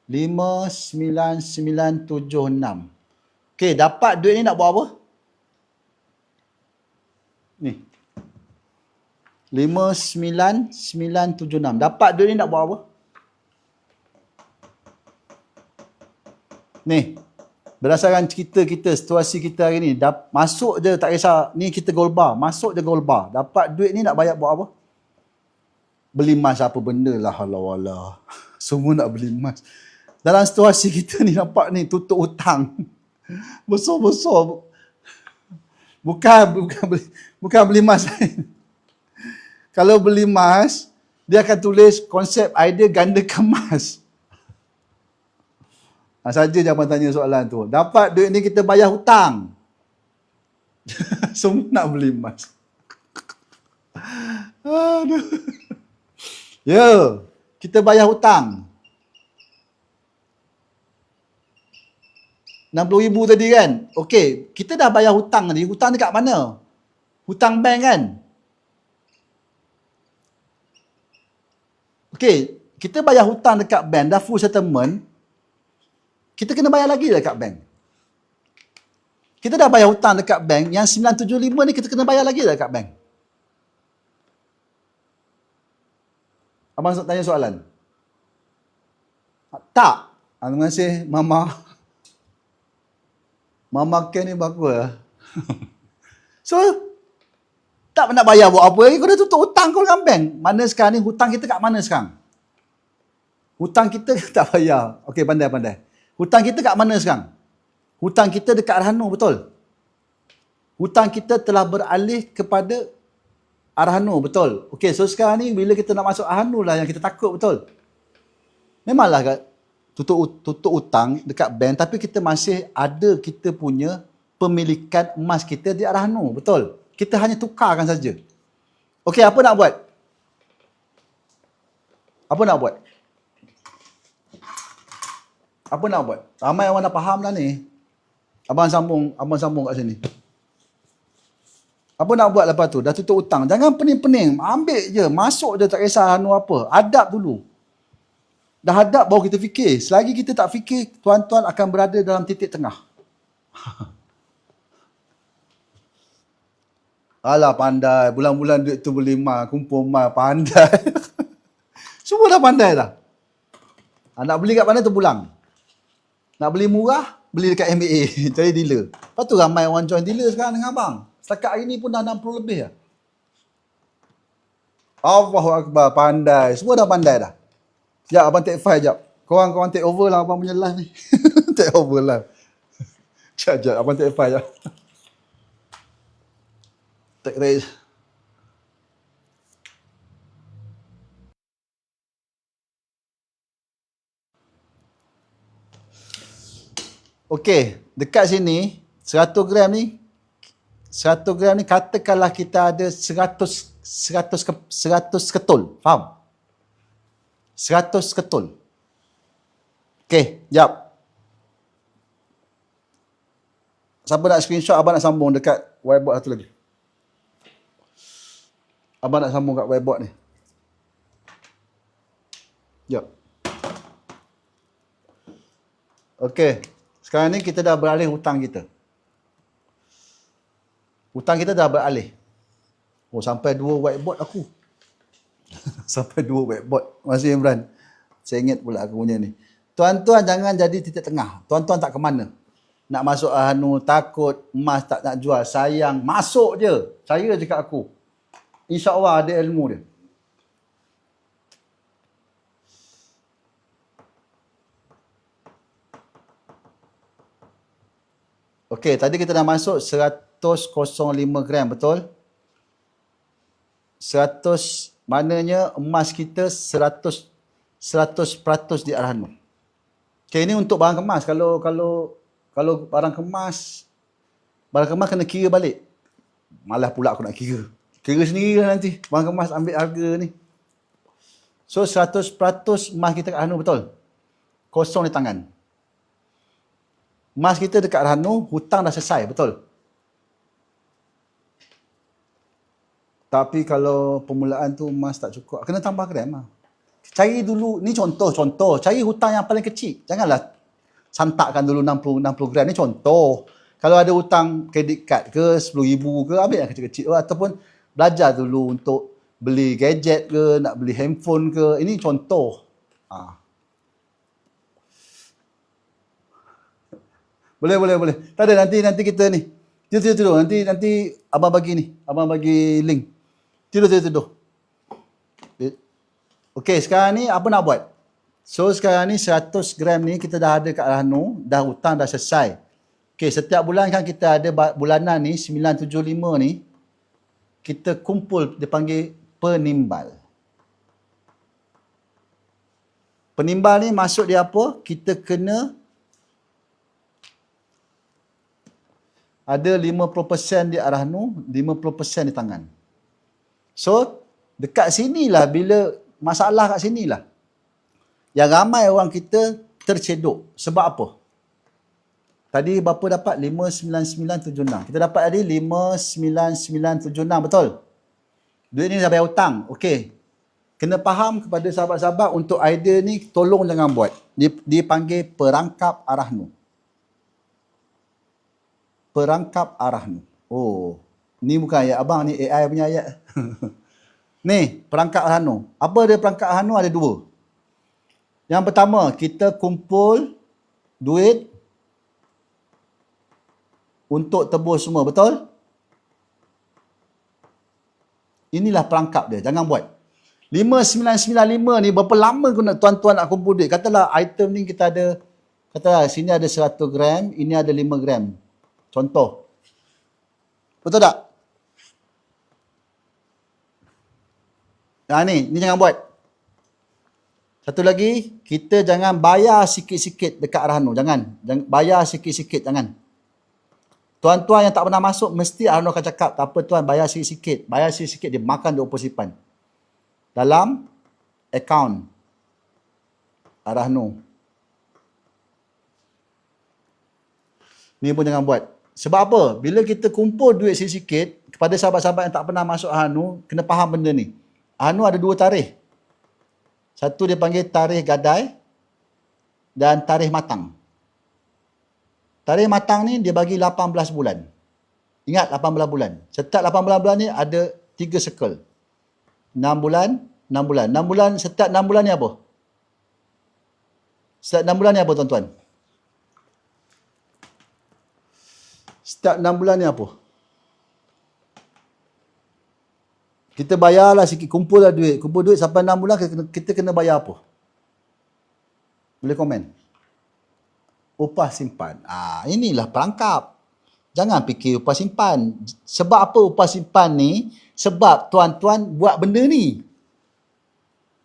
59976. Okey, dapat duit ni nak buat apa? Ni. 59976. Dapat duit ni nak buat apa? Ni. Berdasarkan cerita kita, situasi kita hari ni, masuk je tak kisah, ni kita gold bar, masuk je gold bar. Dapat duit ni nak bayar buat apa? Beli emas apa benda lah, Allah. Semua nak beli emas. Dalam situasi kita ni nampak ni tutup hutang. Besar-besar. Bukan beli emas lain. Kalau beli emas, dia akan tulis konsep idea ganda kemas. Saja jangan tanya soalan tu. Dapat duit ni kita bayar hutang. Semua nak beli emas. Aduh. Ya, kita bayar hutang. 60,000 tadi kan? Okey, kita dah bayar hutang tadi. Hutang dekat mana? Hutang bank kan? Okey, kita bayar hutang dekat bank, dah full settlement. Kita kena bayar lagi dekat bank. Kita dah bayar hutang dekat bank, yang 975 ni kita kena bayar lagi dekat bank. Abang tanya soalan? Tak. Terima kasih, Mama. Mama Ken ni bagus lah. So, tak nak bayar buat apa lagi. Kau dah tutup hutang kau dengan bank. Mana sekarang ni, hutang kita kat mana sekarang? Hutang kita tak bayar. Okey, pandai-pandai. Hutang kita kat mana sekarang? Hutang kita dekat Arhanu, betul? Hutang kita telah beralih kepada Arhanu, betul? Okey, so sekarang ni bila kita nak masuk Arhanu lah yang kita takut, betul? Memanglah tutup hutang dekat bank, tapi kita masih ada kita punya pemilikan emas kita di Arhanu, betul? Kita hanya tukarkan saja. Okey, apa nak buat? Apa nak buat? Apa nak buat? Ramai orang dah faham dah ni. Abang sambung kat sini. Apa nak buat lepas tu? Dah tutup hutang. Jangan pening-pening. Ambil je. Masuk je, tak kisah anu apa. Adab dulu. Dah hadap baru kita fikir. Selagi kita tak fikir, tuan-tuan akan berada dalam titik tengah. Alah pandai. Bulan-bulan duit tu beli emas, kumpul emas, pandai. Semua dah pandai dah. Nak beli kat mana terpulang. Nak beli murah, beli dekat MBA. Jadi dealer. Lepas tu ramai orang join dealer sekarang dengan abang. Setakat hari ni pun dah 60 lebih lah. Allahu Akbar, pandai. Semua dah pandai dah. Sekejap, abang take file sekejap. Korang take over lah abang punya live ni. Take over live. Sekejap, abang take file sekejap. Take raise. Okey, dekat sini, 100 gram ni, katakanlah kita ada 100 ketul. Faham? 100 ketul. Okey, jap. Siapa nak screenshot, abang nak sambung dekat whiteboard satu lagi. Abang nak sambung kat whiteboard ni. Jap. Okey. Sekarang ni kita dah beralih hutang kita. Hutang kita dah beralih. Oh, sampai 2 whiteboard aku. Sampai 2 whiteboard. Masih Imran. Saya ingat pula aku punya ni. Tuan-tuan jangan jadi titik tengah. Tuan-tuan tak ke mana. Nak masuk takut, emas tak nak jual, sayang. Masuk je. Saya je kat aku. InsyaAllah ada ilmu dia. Okey, tadi kita dah masuk 105 gram, betul? 100, maknanya emas kita 100% di Arhanu. Okey, ini untuk barang kemas. Kalau barang kemas kena kira balik. Malah pula aku nak kira. Kira sendiri lah nanti. Barang kemas ambil harga ni. So 100% emas kita kat Arhanu, betul? Kosong di tangan. Emas kita dekat Arhanu, hutang dah selesai, betul? Tapi kalau permulaan tu emas tak cukup, kena tambah gram lah. Cari dulu, ni contoh. Cari hutang yang paling kecil. Janganlah santakkan dulu 60 gram. Ni contoh. Kalau ada hutang kredit kad ke, 10,000 ke, ambil yang kecil-kecil. Ataupun belajar dulu untuk beli gadget ke, nak beli handphone ke. Ini contoh. Boleh. Tak ada, nanti kita ni. Tidur. Nanti abang bagi ni. Abang bagi link. Tidur. Okey, sekarang ni apa nak buat? So, sekarang ni 100 gram ni kita dah ada kat Arhanu. Dah hutang dah selesai. Okey, setiap bulan kan kita ada bulanan ni, 975 ni. Kita kumpul, dia panggil penimbal. Penimbal ni maksud dia apa? Kita kena ada 50% di Arhanu, 50% di tangan. So, dekat sinilah bila masalah kat sinilah. Yang ramai orang kita tercedok. Sebab apa? Tadi berapa dapat? 59976. Kita dapat tadi 59976, betul? Duit ni dah bayar hutang. Okey. Kena faham kepada sahabat-sahabat untuk idea ni tolong jangan buat. Dia panggil perangkap Arhanu. Perangkap Arhanu. Oh, ni bukan ayat abang, ni AI punya ayat. Ni, perangkap Arhanu. Apa dia perangkap Arhanu? Ada 2. Yang pertama, kita kumpul duit untuk tebus semua, betul? Inilah perangkap dia, jangan buat. 5995 ni berapa lama tuan-tuan nak kumpul duit? Katalah item ni kita ada, katalah sini ada 100 gram, ini ada 5 gram. Contoh. Betul tak? Nah ni jangan buat. Satu lagi, kita jangan bayar sikit-sikit dekat Arhanu. Jangan bayar sikit-sikit, jangan. Tuan-tuan yang tak pernah masuk, mesti Arhanu akan cakap, tak apa tuan, bayar sikit-sikit. Bayar sikit-sikit, dia makan 20 simpan. Dalam akaun Arhanu. Ni pun jangan buat. Sebab apa? Bila kita kumpul duit sikit-sikit, kepada sahabat-sahabat yang tak pernah masuk Arhanu, kena faham benda ni. Arhanu ada 2 tarikh. Satu dia panggil tarikh gadai dan tarikh matang. Tarikh matang ni dia bagi 18 bulan. Ingat 18 bulan. Setiap 18 bulan ni ada 3 circle. 6 bulan, 6 bulan. 6 bulan, setiap 6 bulan ni apa? Setiap 6 bulan ni apa tuan-tuan? Setiap 6 bulan ni apa? Kita bayarlah sikit, kumpul duit sampai 6 bulan kita kena bayar apa? Boleh komen? Upah simpan. Inilah perangkap. Jangan fikir upah simpan. Sebab apa upah simpan ni? Sebab tuan-tuan buat benda ni.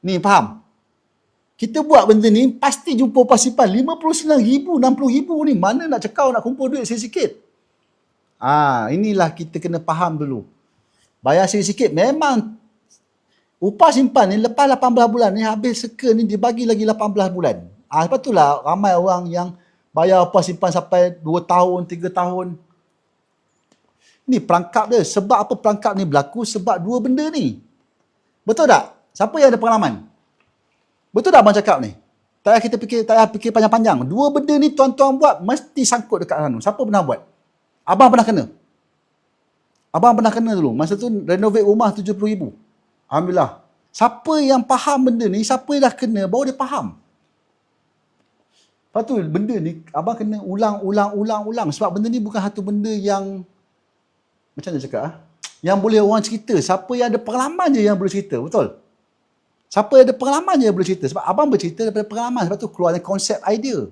Ni faham? Kita buat benda ni pasti jumpa upah simpan 59,000, 60,000 ni. Mana nak cekau nak kumpul duit sikit-sikit? Inilah kita kena faham dulu. Bayar sikit-sikit memang upah simpan ni lepas 18 bulan ni habis seka ni dibagi lagi 18 bulan. Lepas tu lah ramai orang yang bayar upah simpan sampai 2 tahun, 3 tahun. Ni perangkap dia. Sebab apa perangkap ni berlaku? Sebab 2 benda ni. Betul tak? Siapa yang ada pengalaman? Betul tak abang cakap ni? Tak payah kita fikir, tak payah fikir panjang-panjang. Dua benda ni tuan-tuan buat, mesti sangkut dekat Ranu. Siapa pernah buat? Abang pernah kena. Abang pernah kena dulu. Masa tu renovate rumah 70,000. Alhamdulillah. Siapa yang faham benda ni, siapa yang dah kena, baru dia faham. Lepas tu benda ni, abang kena ulang. Sebab benda ni bukan satu benda yang, macam mana cakap? Yang boleh orang cerita. Siapa yang ada pengalaman je yang boleh cerita. Betul? Siapa yang ada pengalaman je yang boleh cerita. Sebab abang bercerita daripada pengalaman. Sebab tu keluar konsep idea.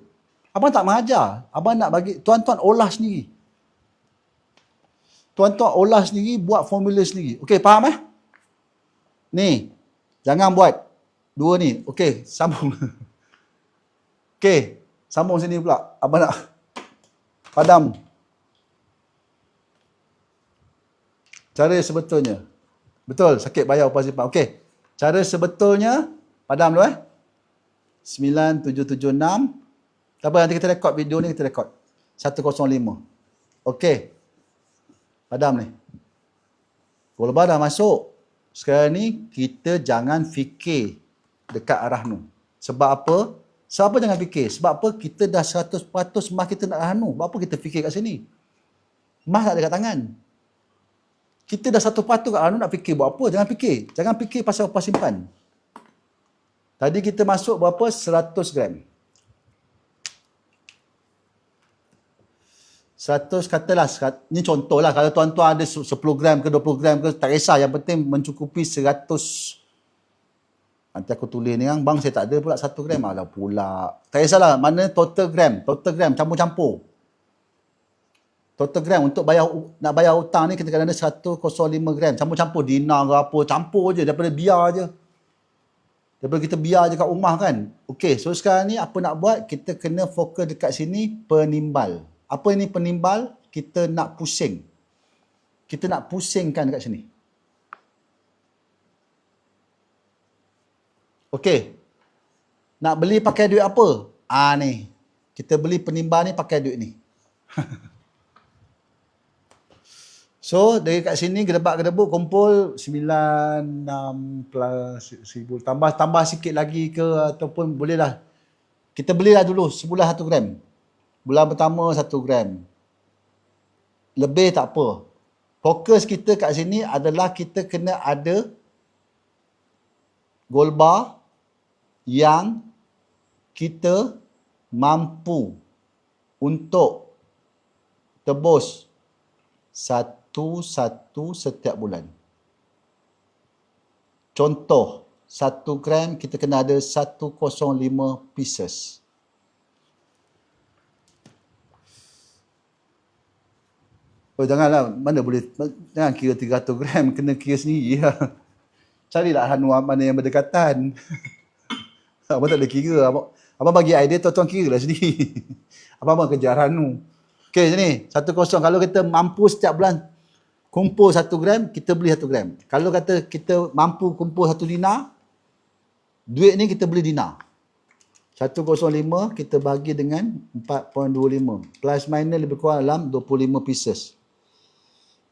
Abang tak mengajar. Abang nak bagi, tuan-tuan olah sendiri. Tuan-tuan olah sendiri, buat formula sendiri. Okey, faham Ni, jangan buat. Dua ni. Okey, sambung. Okey, sambung sini pula. Abang nak padam. Cara sebetulnya. Betul, sakit bayar upah simpan. Okey, cara sebetulnya, padam dulu 9776. Tak apa, nanti kita rekod video ni, kita rekod. 105. Okey. Padam ni. Golbar dah masuk. Sekarang ni, kita jangan fikir dekat arah nu. Sebab apa? Sebab apa jangan fikir? Sebab apa? Kita dah 100% mas kita nak arah nu. Buat apa kita fikir kat sini? Mas tak ada kat tangan. Kita dah 100% kat arah nu, nak fikir buat apa? Jangan fikir. Jangan fikir pasal upah simpan. Tadi kita masuk berapa? 100 gram. 100 katalah, ni contohlah, kalau tuan-tuan ada 10 gram ke 20 gram ke, tak kisah, yang penting mencukupi 100. Nanti aku tulis ni bang saya tak ada pula 1 gram, alah pula. Tak kisahlah, mana total gram, campur-campur. Total gram untuk nak bayar hutang ni, kita kena ada 105 gram, campur-campur, dinar ke apa, campur je, daripada biar je. Daripada kita biar je kat rumah kan. Okey, so sekarang ni apa nak buat, kita kena fokus dekat sini, penimbal. Apa ini penimbal? Kita nak pusing. Kita nak pusingkan dekat sini. Okey. Nak beli pakai duit apa? Ni. Kita beli penimbal ni pakai duit ni. So, dari kat sini gedebak-gedebuk kumpul 96 plus 1000. Tambah sikit lagi ke ataupun bolehlah. Kita belilah dulu sebulan 1 gram. Bulan pertama 1 gram. Lebih tak apa. Fokus kita kat sini adalah kita kena ada gold bar yang kita mampu untuk tebus satu setiap bulan. Contoh, 1 gram kita kena ada 105 pieces. Oh janganlah, mana boleh, jangan kira 300 gram, kena kira sendiri lah. Carilah hanuan mana yang berdekatan. Abang tak boleh kira. Abang bagi idea, tuan-tuan kira lah sendiri. Abang kejar hanu. Okey, sini, 10. Kalau kita mampu setiap bulan kumpul 1 gram, kita beli 1 gram. Kalau kata kita mampu kumpul 1 dinar, duit ni kita beli dinar. 105 kita bagi dengan 4.25. Plus minus lebih kurang dalam 25 pieces.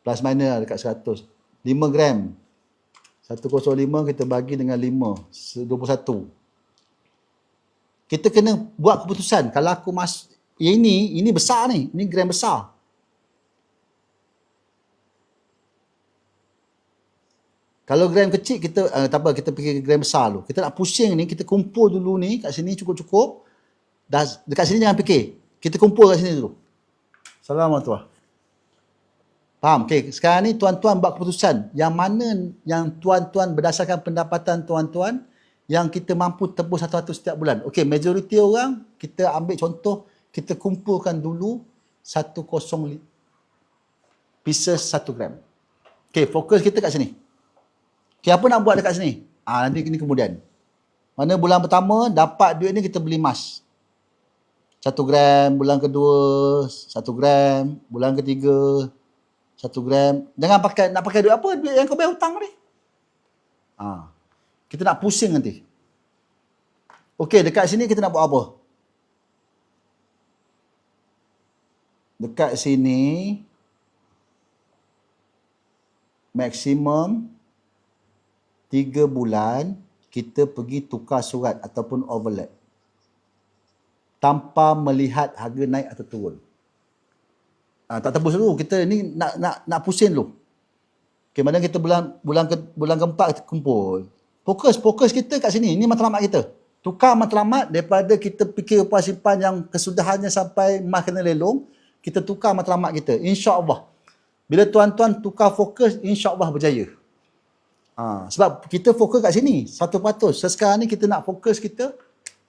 Plus minus dekat 100. 5 gram. 105 kita bagi dengan 5. 21. Kita kena buat keputusan. Kalau aku ini besar ni. Ini gram besar. Kalau gram kecil, kita tak apa, kita pergi gram besar dulu. Kita nak pusing ni, kita kumpul dulu ni, kat sini cukup-cukup. Dekat sini jangan fikir. Kita kumpul kat sini dulu. Assalamualaikum. Faham? Okey, sekarang ni tuan-tuan buat keputusan. Yang mana yang tuan-tuan berdasarkan pendapatan tuan-tuan, yang kita mampu tebus 100 setiap bulan. Okey, majoriti orang, kita ambil contoh, kita kumpulkan dulu 10 pieces 1 gram. Okey, fokus kita kat sini. Okey, apa nak buat dekat sini? Nanti ini kemudian. Mana bulan pertama, dapat duit ni kita beli emas. 1 gram, bulan kedua, 1 gram, bulan ketiga, 1 gram. Jangan nak pakai duit apa? Duit yang kau bayar hutang ni. Kita nak pusing nanti. Okey, dekat sini kita nak buat apa? Dekat sini, maksimum 3 bulan, kita pergi tukar surat ataupun overlap. tanpa melihat harga naik atau turun. Tak tebus dulu, kita ni nak pusing dulu. Okay, mana kita bulan keempat kita kumpul. Fokus kita kat sini. Ini matlamat kita. Tukar matlamat daripada kita fikir upah simpan yang kesudahannya sampai emas kena lelong, kita tukar matlamat kita. InsyaAllah. Bila tuan-tuan tukar fokus, insyaAllah berjaya. Sebab kita fokus kat sini, 100%. Sekarang ni kita nak fokus kita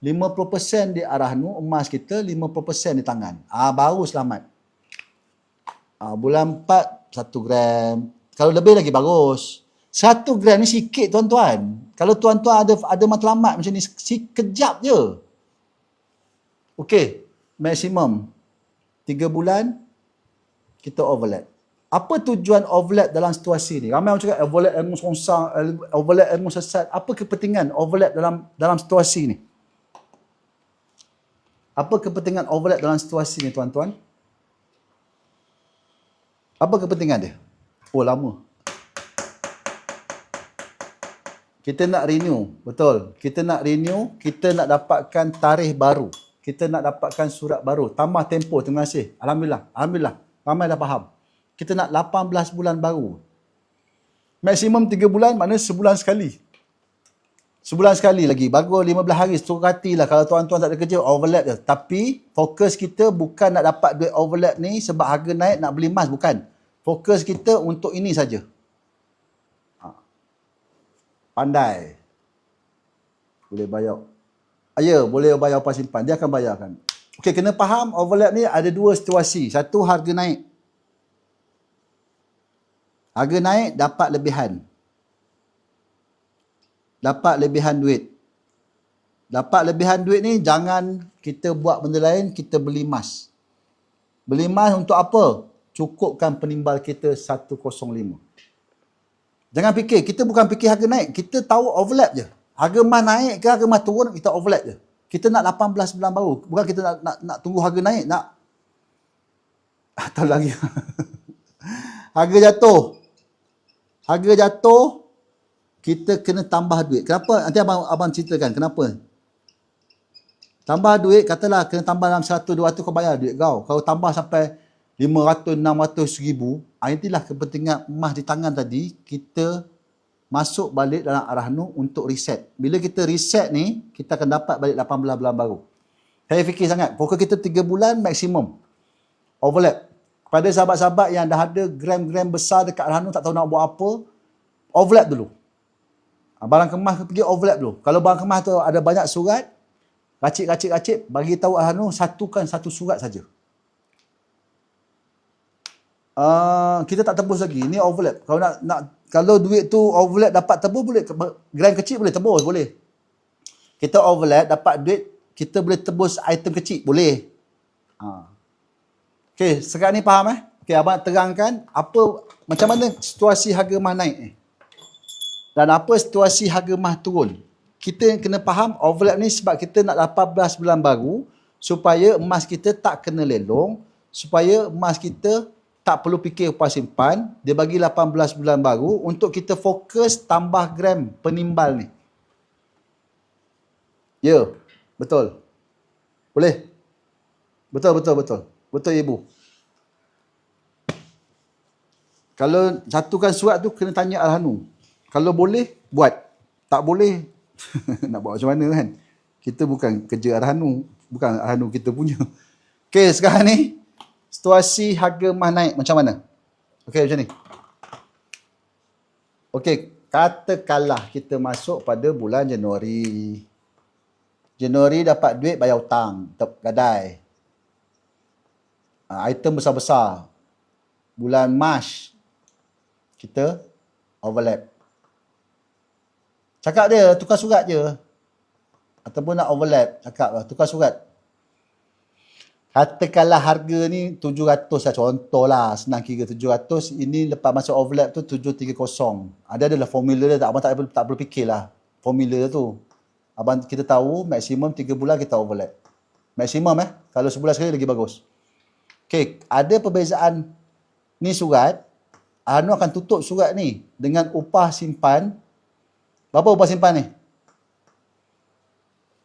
50% di arah nu, emas kita 50% di tangan. Baru selamat. Bulan 4, 1 gram. Kalau lebih lagi bagus. 1 gram ni sikit tuan-tuan. Kalau tuan-tuan ada matlamat macam ni, sekejap je. Okey, maksimum 3 bulan kita overlap. Apa tujuan overlap dalam situasi ni? Ramai orang cakap overlap ilmu songsang, overlap ilmu sesat. Apa kepentingan overlap dalam situasi ni? Apa kepentingan overlap dalam situasi ni tuan-tuan? Apa kepentingan dia? Lama. Kita nak renew, betul. Kita nak renew, kita nak dapatkan tarikh baru. Kita nak dapatkan surat baru. Tambah tempoh, terima kasih. Alhamdulillah. Ramai dah faham. Kita nak 18 bulan baru. Maksimum 3 bulan, maknanya sebulan sekali. Sebulan sekali lagi. Bagus 15 hari, seteruk hati lah. Kalau tuan-tuan tak ada kerja, overlap je. Tapi, fokus kita bukan nak dapat duit overlap ni sebab harga naik nak beli emas, bukan. Fokus kita untuk ini saja. Pandai. Boleh bayar. Boleh bayar upah simpan. Dia akan bayarkan. Okey, kena faham overlap ni ada 2 situasi. Satu, harga naik. Harga naik, dapat lebihan. Dapat lebihan duit. Dapat lebihan duit ni, jangan kita buat benda lain, kita beli emas. Beli emas untuk apa? Cukupkan penimbal kita 105. Jangan fikir, kita bukan fikir harga naik. Kita tahu overlap je. Harga emas naik ke harga emas turun, kita overlap je. Kita nak 18 bulan baru. Bukan kita nak tunggu harga naik. Tahu lagi. Harga jatuh. Harga jatuh, kita kena tambah duit. Kenapa? Nanti abang ceritakan kenapa. Tambah duit, katalah kena tambah dalam 100, 200 kau bayar duit kau. Kalau tambah sampai 500, 600, 1000, inilah kepentingan emas di tangan tadi, kita masuk balik dalam arah nu untuk reset. Bila kita reset ni, kita akan dapat balik 18 bulan baru. Saya fikir sangat, pokok kita 3 bulan maksimum. Overlap. Pada sahabat-sahabat yang dah ada gram-gram besar dekat arah nu, tak tahu nak buat apa, overlap dulu. Barang kemas pergi overlap dulu. Kalau barang kemas tu ada banyak surat, racik, bagi tahu arah nu, satukan satu surat saja. Kita tak tebus lagi. Ini overlap. Kalau duit tu overlap dapat tebus boleh. Gram kecil boleh tebus, boleh. Kita overlap dapat duit, kita boleh tebus item kecil, boleh. Okey, sekarang ni faham Okey, abang terangkan macam mana situasi harga emas naik ni. Dan apa situasi harga emas turun. Kita kena faham overlap ni sebab kita nak 18 bulan baru supaya emas kita tak kena lelong, supaya emas kita tak perlu fikir upah simpan, dia bagi 18 bulan baru untuk kita fokus tambah gram penimbal ni. Ya, betul. Boleh? Betul. Betul, Ibu. Kalau satukan surat tu, kena tanya Al-Hanu. Kalau boleh, buat. Tak boleh, nak buat macam mana kan? Kita bukan kerja Al-Hanu. Bukan Al-Hanu kita punya. Okey, sekarang ni, situasi harga emas naik macam mana? Okey, macam ni. Okey, katakanlah kita masuk pada bulan Januari. Januari dapat duit bayar hutang, gadai. Item besar-besar. Bulan Mac, kita overlap. Cakap dia, tukar surat je. Ataupun nak overlap, cakap lah, tukar surat. Katakanlah harga ni 700 lah, contoh lah, senang kira 700, ini lepas masuk overlap tu 730. Adalah formula dia, abang tak perlu fikir lah formula tu. Abang kita tahu maksimum 3 bulan kita overlap. Maksimum kalau sebulan sekali lagi bagus. Okey, ada perbezaan ni surat, Anu akan tutup surat ni dengan upah simpan. Berapa upah simpan ni?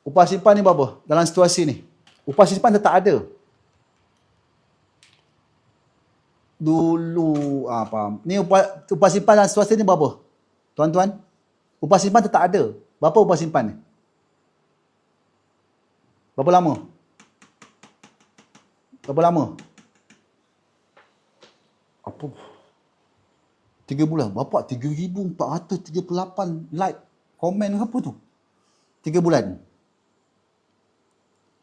Upah simpan ni berapa dalam situasi ni? Upah simpan tetap ada. Dulu, faham. Ni upah simpan dalam situasi ni berapa? Tuan-tuan, upah simpan tetap ada. Berapa upah simpan ni? Berapa lama? Berapa lama? Apa? 3 bulan. Bapak 3,438 like, komen apa tu? 3 bulan.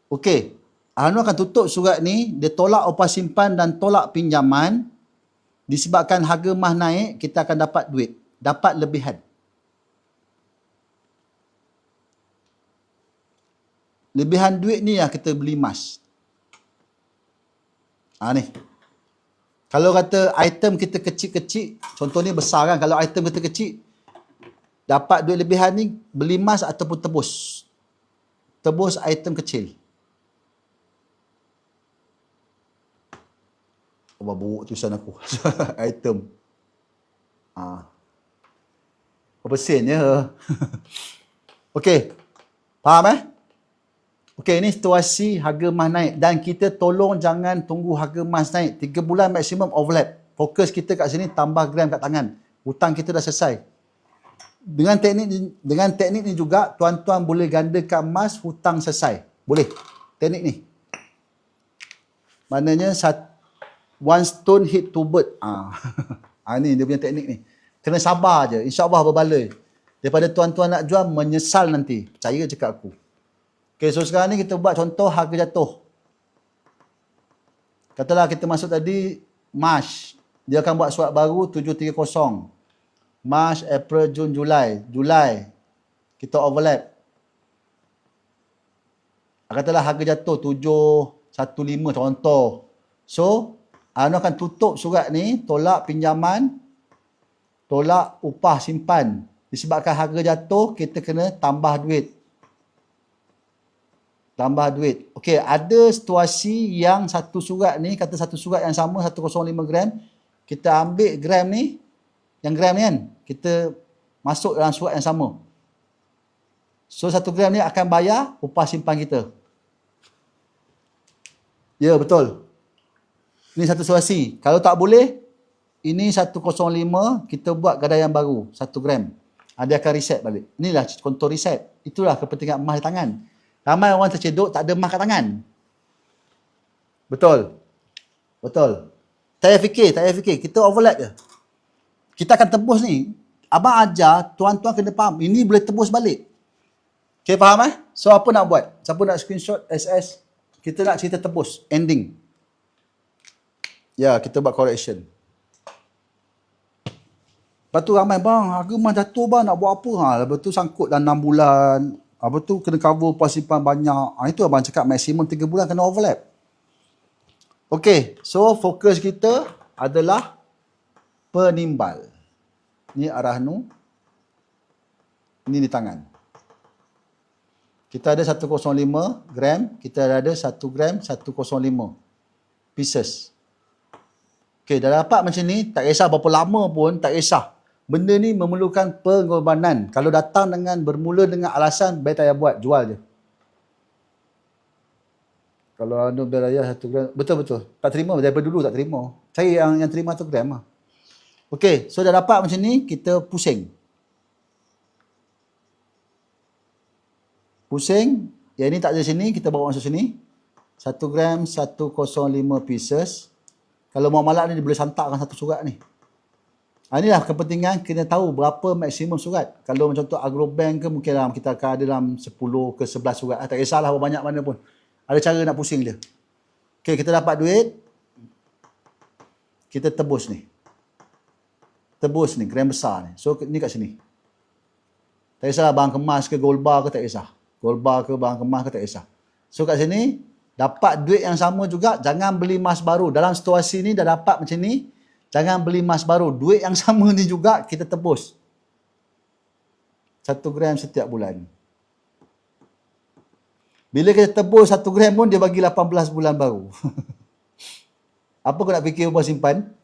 Okey. Anu akan tutup surat ni, dia tolak upah simpan dan tolak pinjaman. Disebabkan harga emas naik, kita akan dapat duit. Dapat lebihan. Lebihan duit ni yang kita beli emas. Ni. Kalau kata item kita kecil-kecil, contoh ni besar kan, kalau item kita kecil, dapat duit lebihan ni, beli emas ataupun tebus. Tebus item kecil. Oh, buruk tulisan aku. Item. Berapa sen ya? Okey. Faham Okey, ini situasi harga emas naik. Dan kita tolong jangan tunggu harga emas naik. 3 bulan maksimum overlap. Fokus kita kat sini, tambah gram kat tangan. Hutang kita dah selesai. Dengan teknik ni juga, tuan-tuan boleh gandakan emas, hutang selesai. Boleh. Teknik ni. Maknanya, one stone hit two bird. Ni dia punya teknik ni. Kena sabar je. InsyaAllah berbaloi. Daripada tuan-tuan nak jual, menyesal nanti. Percaya cakap aku. Okay, so sekarang ni kita buat contoh harga jatuh. Katalah kita masuk tadi March. Dia akan buat surat baru 730. March, April, Jun, Julai. Julai. Kita overlap. Katalah harga jatuh 715 contoh. So, anu akan tutup surat ni, tolak pinjaman, tolak upah simpan. Disebabkan harga jatuh, kita kena tambah duit. Tambah duit. Okey, ada situasi yang satu surat ni, kata satu surat yang sama, 105 gram. Kita ambil gram ni, yang gram ni kan, kita masuk dalam surat yang sama. So, 1 gram ni akan bayar upah simpan kita. Ya, betul. Ini satu situasi. Kalau tak boleh, ini 105, kita buat gadaian baru, 1 gram. Dia akan reset balik. Inilah contoh reset. Itulah kepentingan emas di tangan. Ramai orang tercedok, tak ada emas kat tangan. Betul. Betul. Tak payah fikir. Kita overlap je. Kita akan tebus ni. Abang ajar, tuan-tuan kena faham. Ini boleh tebus balik. Okay, faham So, apa nak buat? Siapa nak screenshot SS? Kita nak cerita tebus. Ending. Ya, kita buat correction. Lepas tu ramai, bang, harga emas jatuh bang, nak buat apa? Lepas tu sangkut dah 6 bulan. Lepas tu kena cover upah simpan banyak. Itu abang cakap maksimum 3 bulan kena overlap. Okey, so fokus kita adalah penimbal. Ni arah nu. Ni di tangan. Kita ada 105 gram. Kita ada 1 gram 105 pieces. Okey, dah dapat macam ni. Tak kisah berapa lama pun, tak kisah. Benda ni memerlukan pengorbanan. Kalau datang bermula dengan alasan, baik tak payah buat, jual je. Kalau anu beraya 1 gram, betul-betul. Tak terima, daripada dulu tak terima. Cari yang terima 1 gram lah. Okey, so dah dapat macam ni, kita pusing. Pusing, yang ni tak ada sini, kita bawa masuk sini. 1 gram 105 pieces. Kalau mau malak ni, dia boleh santakkan satu surat ni. Inilah kepentingan kena tahu berapa maksimum surat. Kalau macam tu Agrobank ke mungkin kita akan ada dalam 10 ke 11 surat. Tak kisahlah berapa banyak mana pun. Ada cara nak pusing dia. Okey, kita dapat duit. Kita tebus ni. Tebus ni, gram besar ni. So, ni kat sini. Tak kisahlah barang kemas ke gold bar ke tak kisah. Gold bar ke barang kemas ke tak kisah. So, kat sini, dapat duit yang sama juga. Jangan beli emas baru. Dalam situasi ni dah dapat macam ni. Jangan beli emas baru. Duit yang sama ni juga kita tebus. 1 gram setiap bulan. Bila kita tebus 1 gram pun, dia bagi 18 bulan baru. Apa kau nak fikir upah simpan?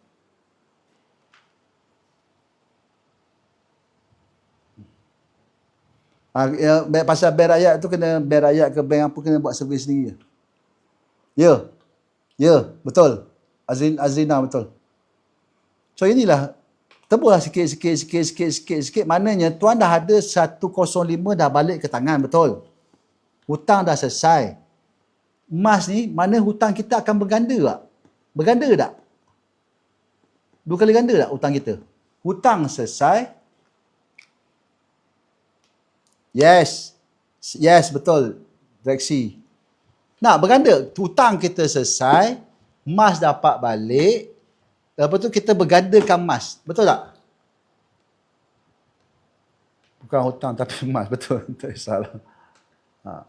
Pasal bank rakyat tu kena bank rakyat ke bank apa kena buat servis sendiri. Ya. Ya, betul. Azrina betul. So inilah, tebuhlah sikit. Maknanya tuan dah ada 105 dah balik ke tangan, betul. Hutang dah selesai. Emas ni, mana hutang kita akan berganda tak? Berganda tak? 2 kali ganda tak hutang kita? Hutang selesai. Yes. Yes, betul. Reaksi. Nak berganda. Hutang kita selesai. Emas dapat balik. Lepas tu kita bergandakan emas. Betul tak? Bukan hutang tapi emas. Betul. Tak salah. Ha.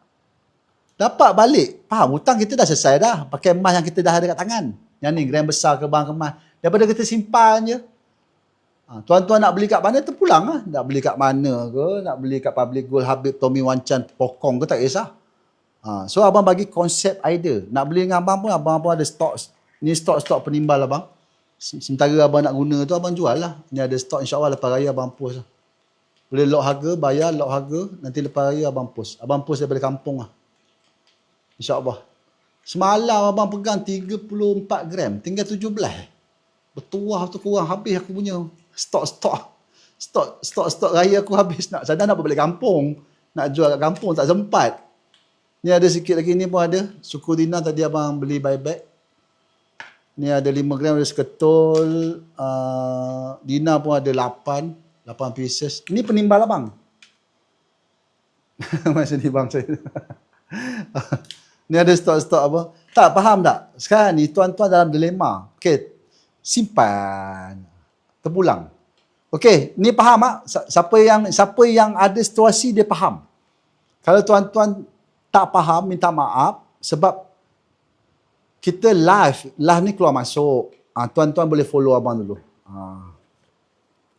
Dapat balik. Faham? Hutang kita dah selesai dah. Pakai emas yang kita dah ada kat tangan. Yang ni gram besar ke bang emas. Daripada kita simpan je. Ha. Tuan-tuan nak beli kat mana terpulang lah. Nak beli kat mana ke. Nak beli kat Public Gold, Habib, Tommy Wancan, Pokong ke tak kisah. Ha. So abang bagi konsep idea. Nak beli dengan abang pun ada stok. Ni stok penimbal abang. Sementara abang nak guna tu abang jual lah. Ni ada stok, insyaAllah lepas raya abang post lah. Boleh lock harga, bayar lock harga. Nanti lepas raya abang post. Abang post daripada kampung lah. InsyaAllah. Semalam abang pegang 34 gram. Tinggal 17. Bertuah tu kurang. Habis aku punya stok raya aku habis. Sadar nak balik kampung. Nak jual kat kampung tak sempat. Ni ada sikit lagi, ni pun ada. Suku Dina tadi abang beli buyback. Ni ada 5 gram, ada seketul. Dina pun ada 8 pieces. Ini penimbal abang. Masa ni bang saya. Ni ada stok-stok apa. Tak faham tak? Sekarang ni tuan-tuan dalam dilema. Okay. Simpan. Terpulang. Okay. Ni faham tak? Siapa yang ada situasi dia faham. Kalau tuan-tuan tak faham, minta maaf. Sebab kita live ni keluar masuk. Tuan-tuan boleh follow abang dulu.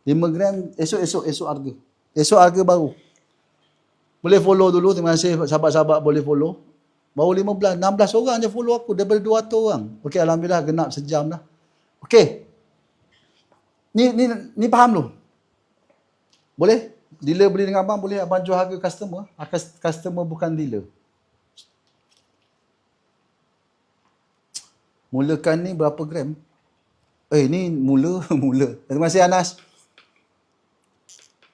5 gram, esok harga. Esok harga baru. Boleh follow dulu. Terima kasih sahabat-sahabat boleh follow. Baru 16 orang je follow aku daripada 200 orang. Okey, alhamdulillah genap sejam dah. Okey. Ni faham lu? Boleh? Dealer beli dengan abang, boleh abang jual harga customer. Customer bukan dealer. Mulakan ni berapa gram? Ni mula. Terima kasih Anas.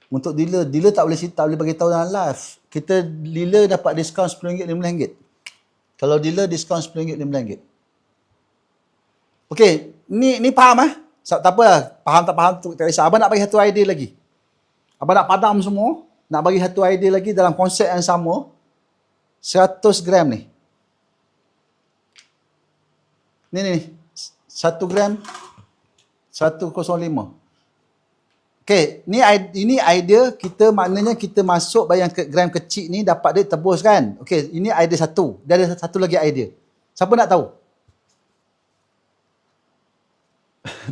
Untuk dealer tak boleh bagi tahu dalam live. Kita dealer dapat diskaun RM10, RM15. Kalau dealer diskaun RM10, RM15. Okey, ni faham Tak apalah, faham tak faham tu tak kisah. Abang nak bagi satu idea lagi. Abang nak padam semua, nak bagi satu idea lagi dalam konsep yang sama. 100 gram ni. Ni. 1 gram 105. Okey, ini idea kita, maknanya kita masuk bayang ke gram kecil ni dapat dia tebus kan. Okey, ini idea satu. Dia ada satu lagi idea. Siapa nak tahu?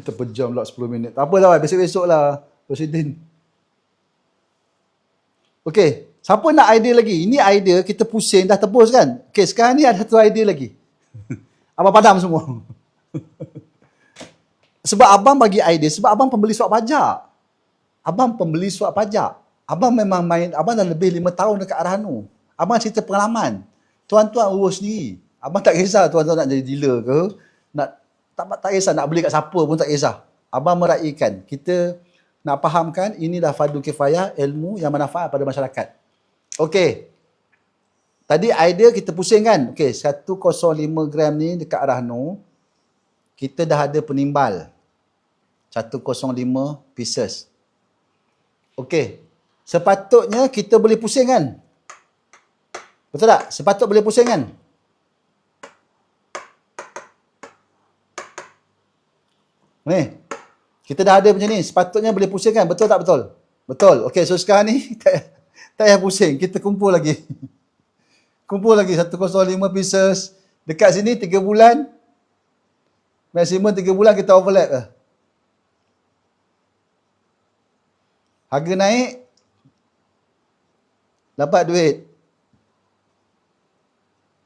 Terpejam pula 10 minit. Tak apalah, besok-besok lah. Presiden. Okey, siapa nak idea lagi? Ini idea kita pusing dah tebus kan. Okey, sekarang ni ada satu idea lagi. Abang padam semua. Sebab abang bagi idea, sebab abang pembeli surat pajak. Abang memang main, abang dah lebih 5 tahun dekat Arhanu. Abang cerita pengalaman. Tuan-tuan urus sendiri. Abang tak kisah tuan-tuan nak jadi dealer ke, tak kisah nak beli kat siapa pun tak kisah. Abang meraihkan. Kita nak fahamkan inilah fardu kifayah, ilmu yang manfaat pada masyarakat. Okey. Tadi idea kita pusing kan. Okey, 105 gram ni dekat Arhanu, kita dah ada penimbal. 105 pieces. Okey. Sepatutnya kita boleh pusing kan? Betul tak? Sepatutnya boleh pusing kan? Ni. Kita dah ada macam ni. Sepatutnya boleh pusing kan? Betul tak betul? Betul. Okey, so sekarang ni tak payah pusing. Kita kumpul lagi. Kumpul lagi 105 pieces. Dekat sini 3 bulan. Maksimum 3 bulan kita overlap lah. Harga naik, dapat duit.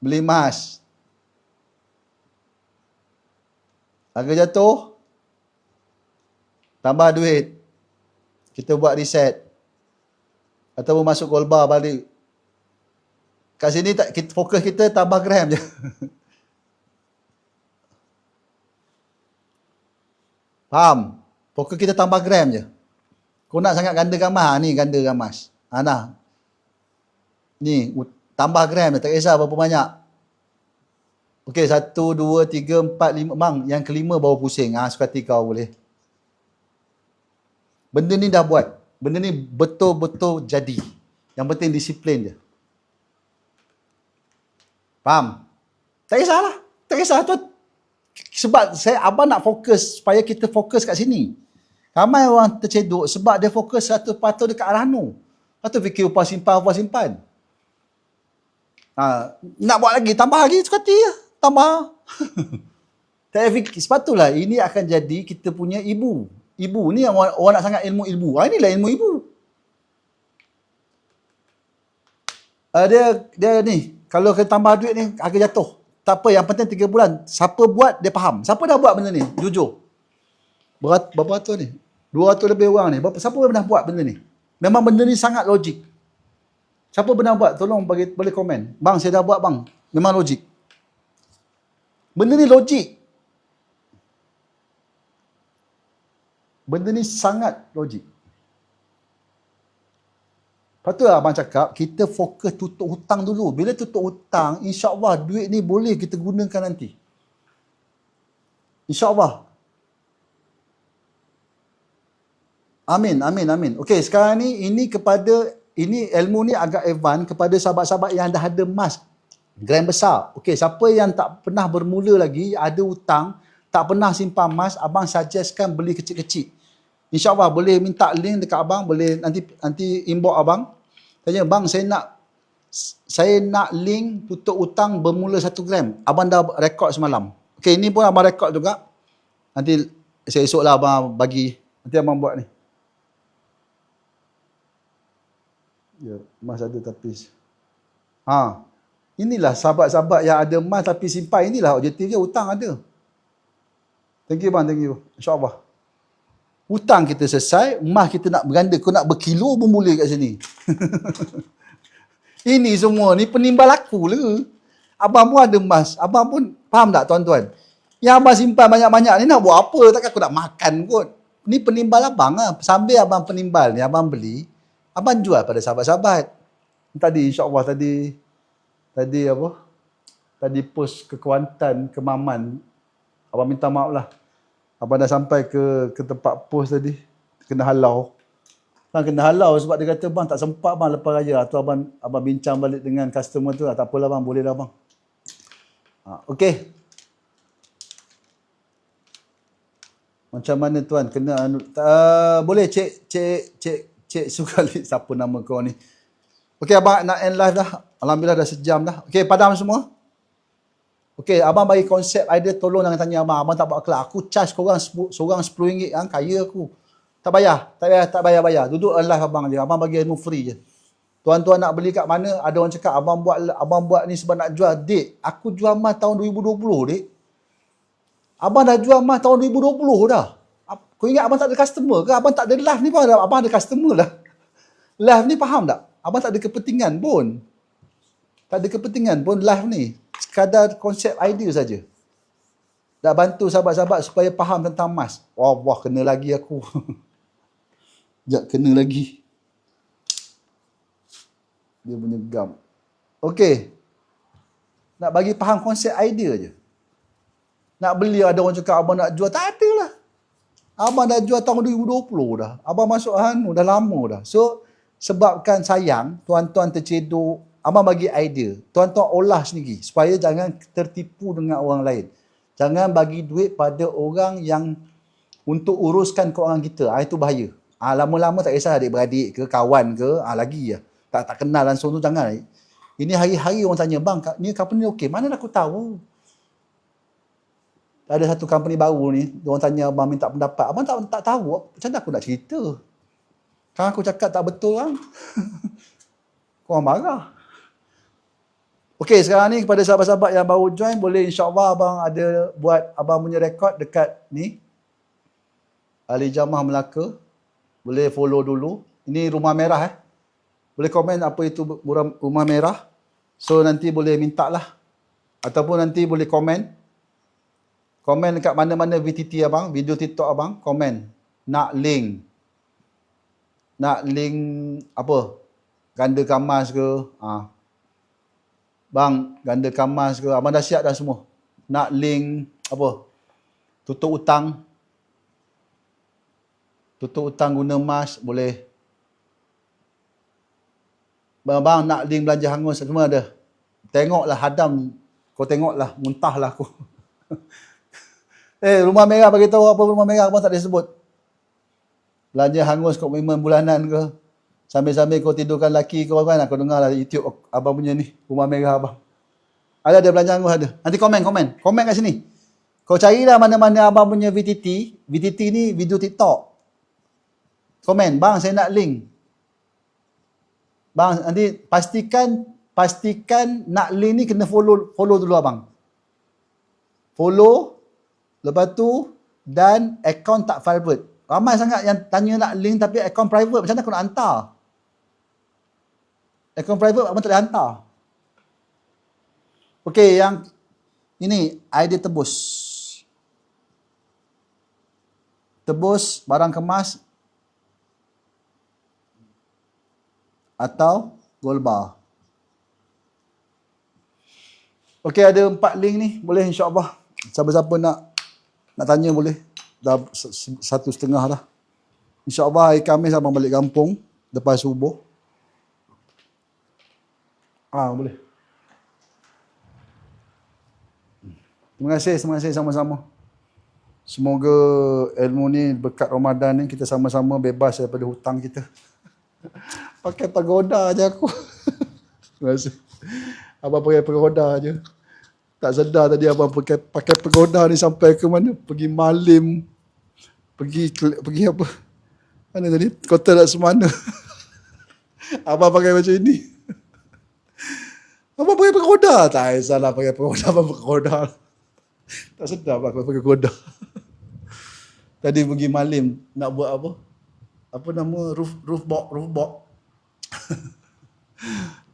Beli emas. Harga jatuh, tambah duit. Kita buat reset. Ataupun masuk gold bar balik. Kat sini fokus kita tambah gram je. Faham? Fokus kita tambah gram je. Kau nak sangat ganda gamas, ni ganda gamas. Nah. Ni, tambah gram je, tak kisah berapa banyak. Okey, 1, 2, 3, 4, 5. Bang, yang kelima baru pusing. Suka hati kau boleh. Benda ni dah buat. Benda ni betul-betul jadi. Yang penting disiplin je. Faham? Tak kisahlah. Tak kisah tu. Sebab abang nak fokus supaya kita fokus kat sini. Ramai orang tercedok sebab dia fokus 100% dekat arah no. Lepas tu fikir upah simpan. Nak buat lagi, tambah lagi suka hati lah. Tambah. Tak fikir. Sebab itulah ini akan jadi kita punya ibu. Ibu ni orang nak sangat ilmu. Inilah ilmu ibu. Dia ni, kalau kita tambah duit ni, harga jatuh. Tak apa, yang penting 3 bulan. Siapa buat, dia faham. Siapa dah buat benda ni? Jujur. Berapa ratus ni? 200 lebih orang ni. Siapa pernah buat benda ni? Memang benda ni sangat logik. Siapa pernah buat? Tolong boleh komen. Bang, saya dah buat bang. Memang logik. Benda ni logik. Benda ni sangat logik. Lepas tu abang cakap, kita fokus tutup hutang dulu. Bila tutup hutang, insya-Allah duit ni boleh kita gunakan nanti. InsyaAllah. Amin. Okey, sekarang ni ini ilmu ni agak advance kepada sahabat-sahabat yang dah ada emas gram besar. Okey, siapa yang tak pernah bermula lagi, ada hutang, tak pernah simpan emas, abang suggestkan beli kecil-kecil. InsyaAllah boleh minta link dekat abang, boleh nanti inbox abang. Tanya, bang saya nak link tutup hutang bermula 1 gram. Abang dah rekod semalam. Okey, ini pun abang rekod juga. Nanti esok lah abang bagi. Nanti abang buat ni. Ya, emas ada tapi. Inilah sahabat-sahabat yang ada emas tapi simpan. Inilah objektif dia, hutang ada. Thank you bang, thank you. InsyaAllah. Hutang kita selesai, emas kita nak berganda. Kau nak berkilo pun boleh kat sini. Ini semua ni penimbal aku lah. Abang pun ada emas. Abang pun, faham tak tuan-tuan? Yang abang simpan banyak-banyak ni nak buat apa? Takkan aku nak makan kot. Ni penimbal abang lah. Sambil abang penimbal ni, abang beli, abang jual pada sahabat-sahabat. Tadi insyaAllah tadi apa? Tadi post ke Kuantan, ke Maman. Abang minta maaf lah. Abang dah sampai ke tempat post tadi. Kena halau. Kena halau sebab dia kata, bang tak sempat bang lepas raya. Tu abang bincang balik dengan customer tu. Tak apalah bang, boleh dah bang. Okey. Macam mana tuan? Kena boleh cek Sukali. Siapa nama kau ni? Okey, abang nak end live dah. Alhamdulillah dah sejam dah. Okey, padam semua. Okey, abang bagi konsep idea, tolong jangan tanya abang. Abang tak buat kelak. Aku charge korang seorang RM10 kan, kaya aku. Tak bayar. Duduk live abang je. Abang bagi ilmu free je. Tuan-tuan nak beli kat mana? Ada orang cakap abang buat ni sebab nak jual. Dek, aku jual emas tahun 2020, dek. Abang dah jual emas tahun 2020 dah. Kau ingat abang tak ada customer ke? Abang tak ada live ni pun abang ada customer lah. Live ni faham tak? Abang tak ada kepentingan pun. Live ni. Sekadar konsep idea saja. Nak bantu sahabat-sahabat supaya faham tentang emas. Wah, kena lagi aku. Sekejap, kena lagi. Dia punya gam. Okey. Nak bagi faham konsep idea je. Nak beli, ada orang cakap abang nak jual. Tak ada lah. Abang dah jual tahun 2020 dah. Abang masuk dah lama dah. So, sebabkan sayang, tuan-tuan tercedok, abang bagi idea. Tuan-tuan olah sendiri supaya jangan tertipu dengan orang lain. Jangan bagi duit pada orang yang untuk uruskan keuangan kita. Itu bahaya. Lama-lama tak kisah adik-beradik ke, kawan ke, lagi ya. Tak kenal langsung tu jangan. Ini hari-hari orang tanya, bang, ni company okey. Mana aku tahu? Ada satu company baru ni, orang tanya abang minta pendapat. Abang tak tahu. Macam mana aku nak cerita? Kan aku cakap tak betul kan? Korang marah. Okey, sekarang ni kepada sahabat-sahabat yang baru join, boleh insyaAllah abang ada buat abang punya rekod dekat ni. Ahli Jamah Melaka. Boleh follow dulu. Ini rumah merah Boleh komen apa itu rumah merah. So nanti boleh minta lah. Ataupun nanti boleh komen. Komen dekat mana-mana VTT abang, video TikTok abang, komen. Nak link. Nak link apa? Ganda kamas ke? Bang, ganda kamas ke? Abang dah siap dah semua. Nak link apa? Tutup hutang. Tutup hutang guna mas, boleh. Bang, nak link belanja hangus, semua ada. Tengoklah hadam. Kau tengoklah, muntahlah aku. Rumah Merah bagi tahu apa Rumah Merah abang tak disebut. Belanja hangus komitmen bulanan ke. Sambil-sambil kau tidurkan laki kau kan. Aku dengar lah YouTube abang punya ni. Rumah Merah abang. Ada belanja hangus ada. Nanti komen. Komen kat sini. Kau carilah mana-mana abang punya VTT. VTT ni video TikTok. Komen. Bang saya nak link. Bang nanti pastikan nak link ni kena follow dulu abang. Follow. Lepas tu, dan akaun tak private. Ramai sangat yang tanya nak link tapi akaun private. Macam mana aku nak hantar? Akaun private abang tak boleh hantar. Okey, yang ini idea tebus. Tebus barang kemas atau gold bar. Okey, ada 4 link ni. Boleh insya-Allah. Siapa-siapa nak tanya boleh. Dah 1:30 dah. InsyaAllah hari Khamis abang balik kampung. Lepas subuh. Boleh. Terima kasih sama-sama. Semoga ilmu ni berkat Ramadan ni kita sama-sama bebas daripada hutang kita. Pakai pagoda je aku. Terima kasih. Abang pakai pagoda je. Tak sedar tadi abang pakai pagoda ni sampai ke mana? Pergi Malim. Pergi apa? Mana tadi? Kota Laksamana. Abang pakai macam ini. Abang pakai pagoda. Tak salah pakai pagoda. Abang pakai pagoda. Tak sedar abang pakai pagoda. Tadi pergi Malim. Nak buat apa? Apa nama? Roof box.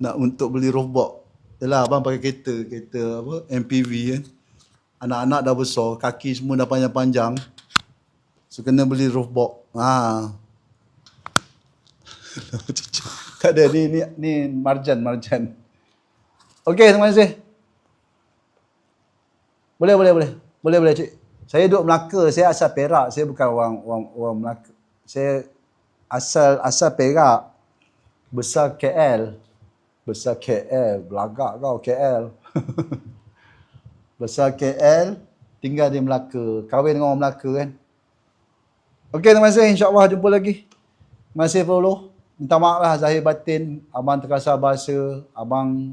Nak untuk beli roof box. Yalah abang pakai kereta apa MPV kan. Anak-anak dah besar, kaki semua dah panjang-panjang. So kena beli roof box. Tak ada ni marjan. Okey, terima kasih. Boleh cik. Saya duduk Melaka, saya asal Perak, saya bukan orang Melaka. Saya asal Perak. Besar KL, belagak kau KL. Besar KL, tinggal di Melaka. Kahwin dengan orang Melaka kan. Okey, terima kasih. InsyaAllah jumpa lagi. Terima kasih follow. Minta maaf lah zahir batin. Abang terkasar bahasa. Abang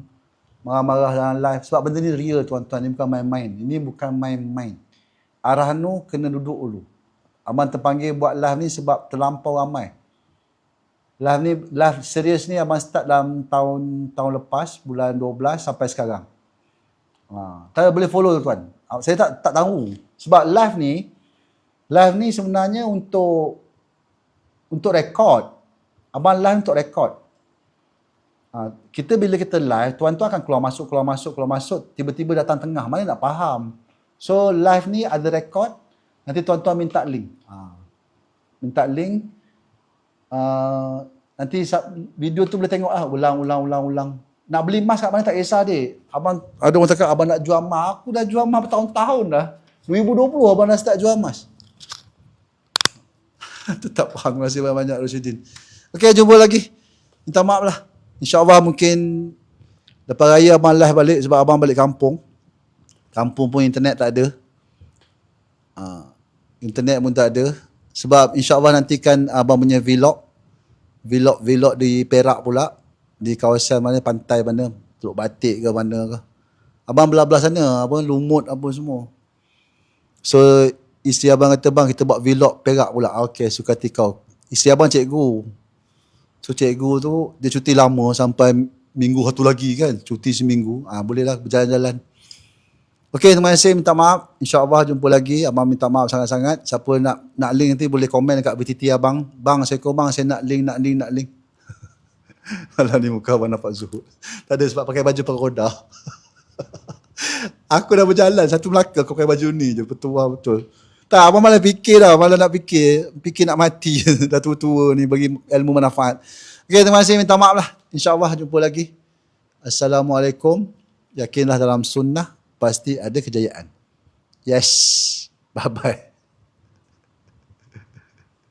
marah-marah dalam live. Sebab benda ni real tuan-tuan. Ini bukan main-main. Ini bukan main-main. Arahan tu kena duduk dulu. Abang terpanggil buat live ni sebab terlampau ramai. Live serius ni abang start dalam tahun lepas, bulan 12 sampai sekarang. Tak boleh follow tuan. Saya tak tahu. Sebab live ni sebenarnya untuk rekod. Abang live untuk rekod. Bila kita live, tuan-tuan akan keluar masuk, tiba-tiba datang tengah. Mana nak faham? So live ni ada rekod, nanti tuan-tuan minta link. Minta link. Nanti video tu boleh tengok ulang. Nak beli emas kat mana tak kisah dek. Abang ada orang cakap abang nak jual emas. Aku dah jual emas bertahun-tahun dah. 2020 abang dah start jual emas. Tetap faham. Terima kasih banyak Rosyidin. Okey, jumpa lagi. Minta maaf lah. InsyaAllah mungkin lepas raya abang live balik sebab abang balik kampung. Kampung pun internet tak ada. Internet pun tak ada. Sebab insyaAllah nantikan abang punya vlog di Perak pula. Di kawasan mana, pantai mana, Teluk Batik ke mana ke. Abang belah-belah sana, Lumut apa semua. So, isteri abang kata, bang kita buat vlog Perak pula. Okey, suka hati kau. Isteri abang cikgu. So, cikgu tu, dia cuti lama sampai minggu satu lagi kan. Cuti seminggu. Bolehlah berjalan-jalan. Okey, terima kasih, minta maaf. InsyaAllah jumpa lagi. Abang minta maaf sangat-sangat. Siapa nak link nanti boleh komen dekat VTT abang. Bang, saya nak link. Malah ni muka abang nampak zuhud. Tak ada sebab pakai baju pagoda. Aku dah berjalan satu Melaka kau pakai baju ni je. Betul. Tak, abang malah fikir dah. Malah nak fikir nak mati. Dah tua-tua ni bagi ilmu manfaat. Okay, terima kasih. Minta maaf lah. InsyaAllah jumpa lagi. Assalamualaikum. Yakinlah dalam sunnah pasti ada kejayaan. Yes. Bye-bye.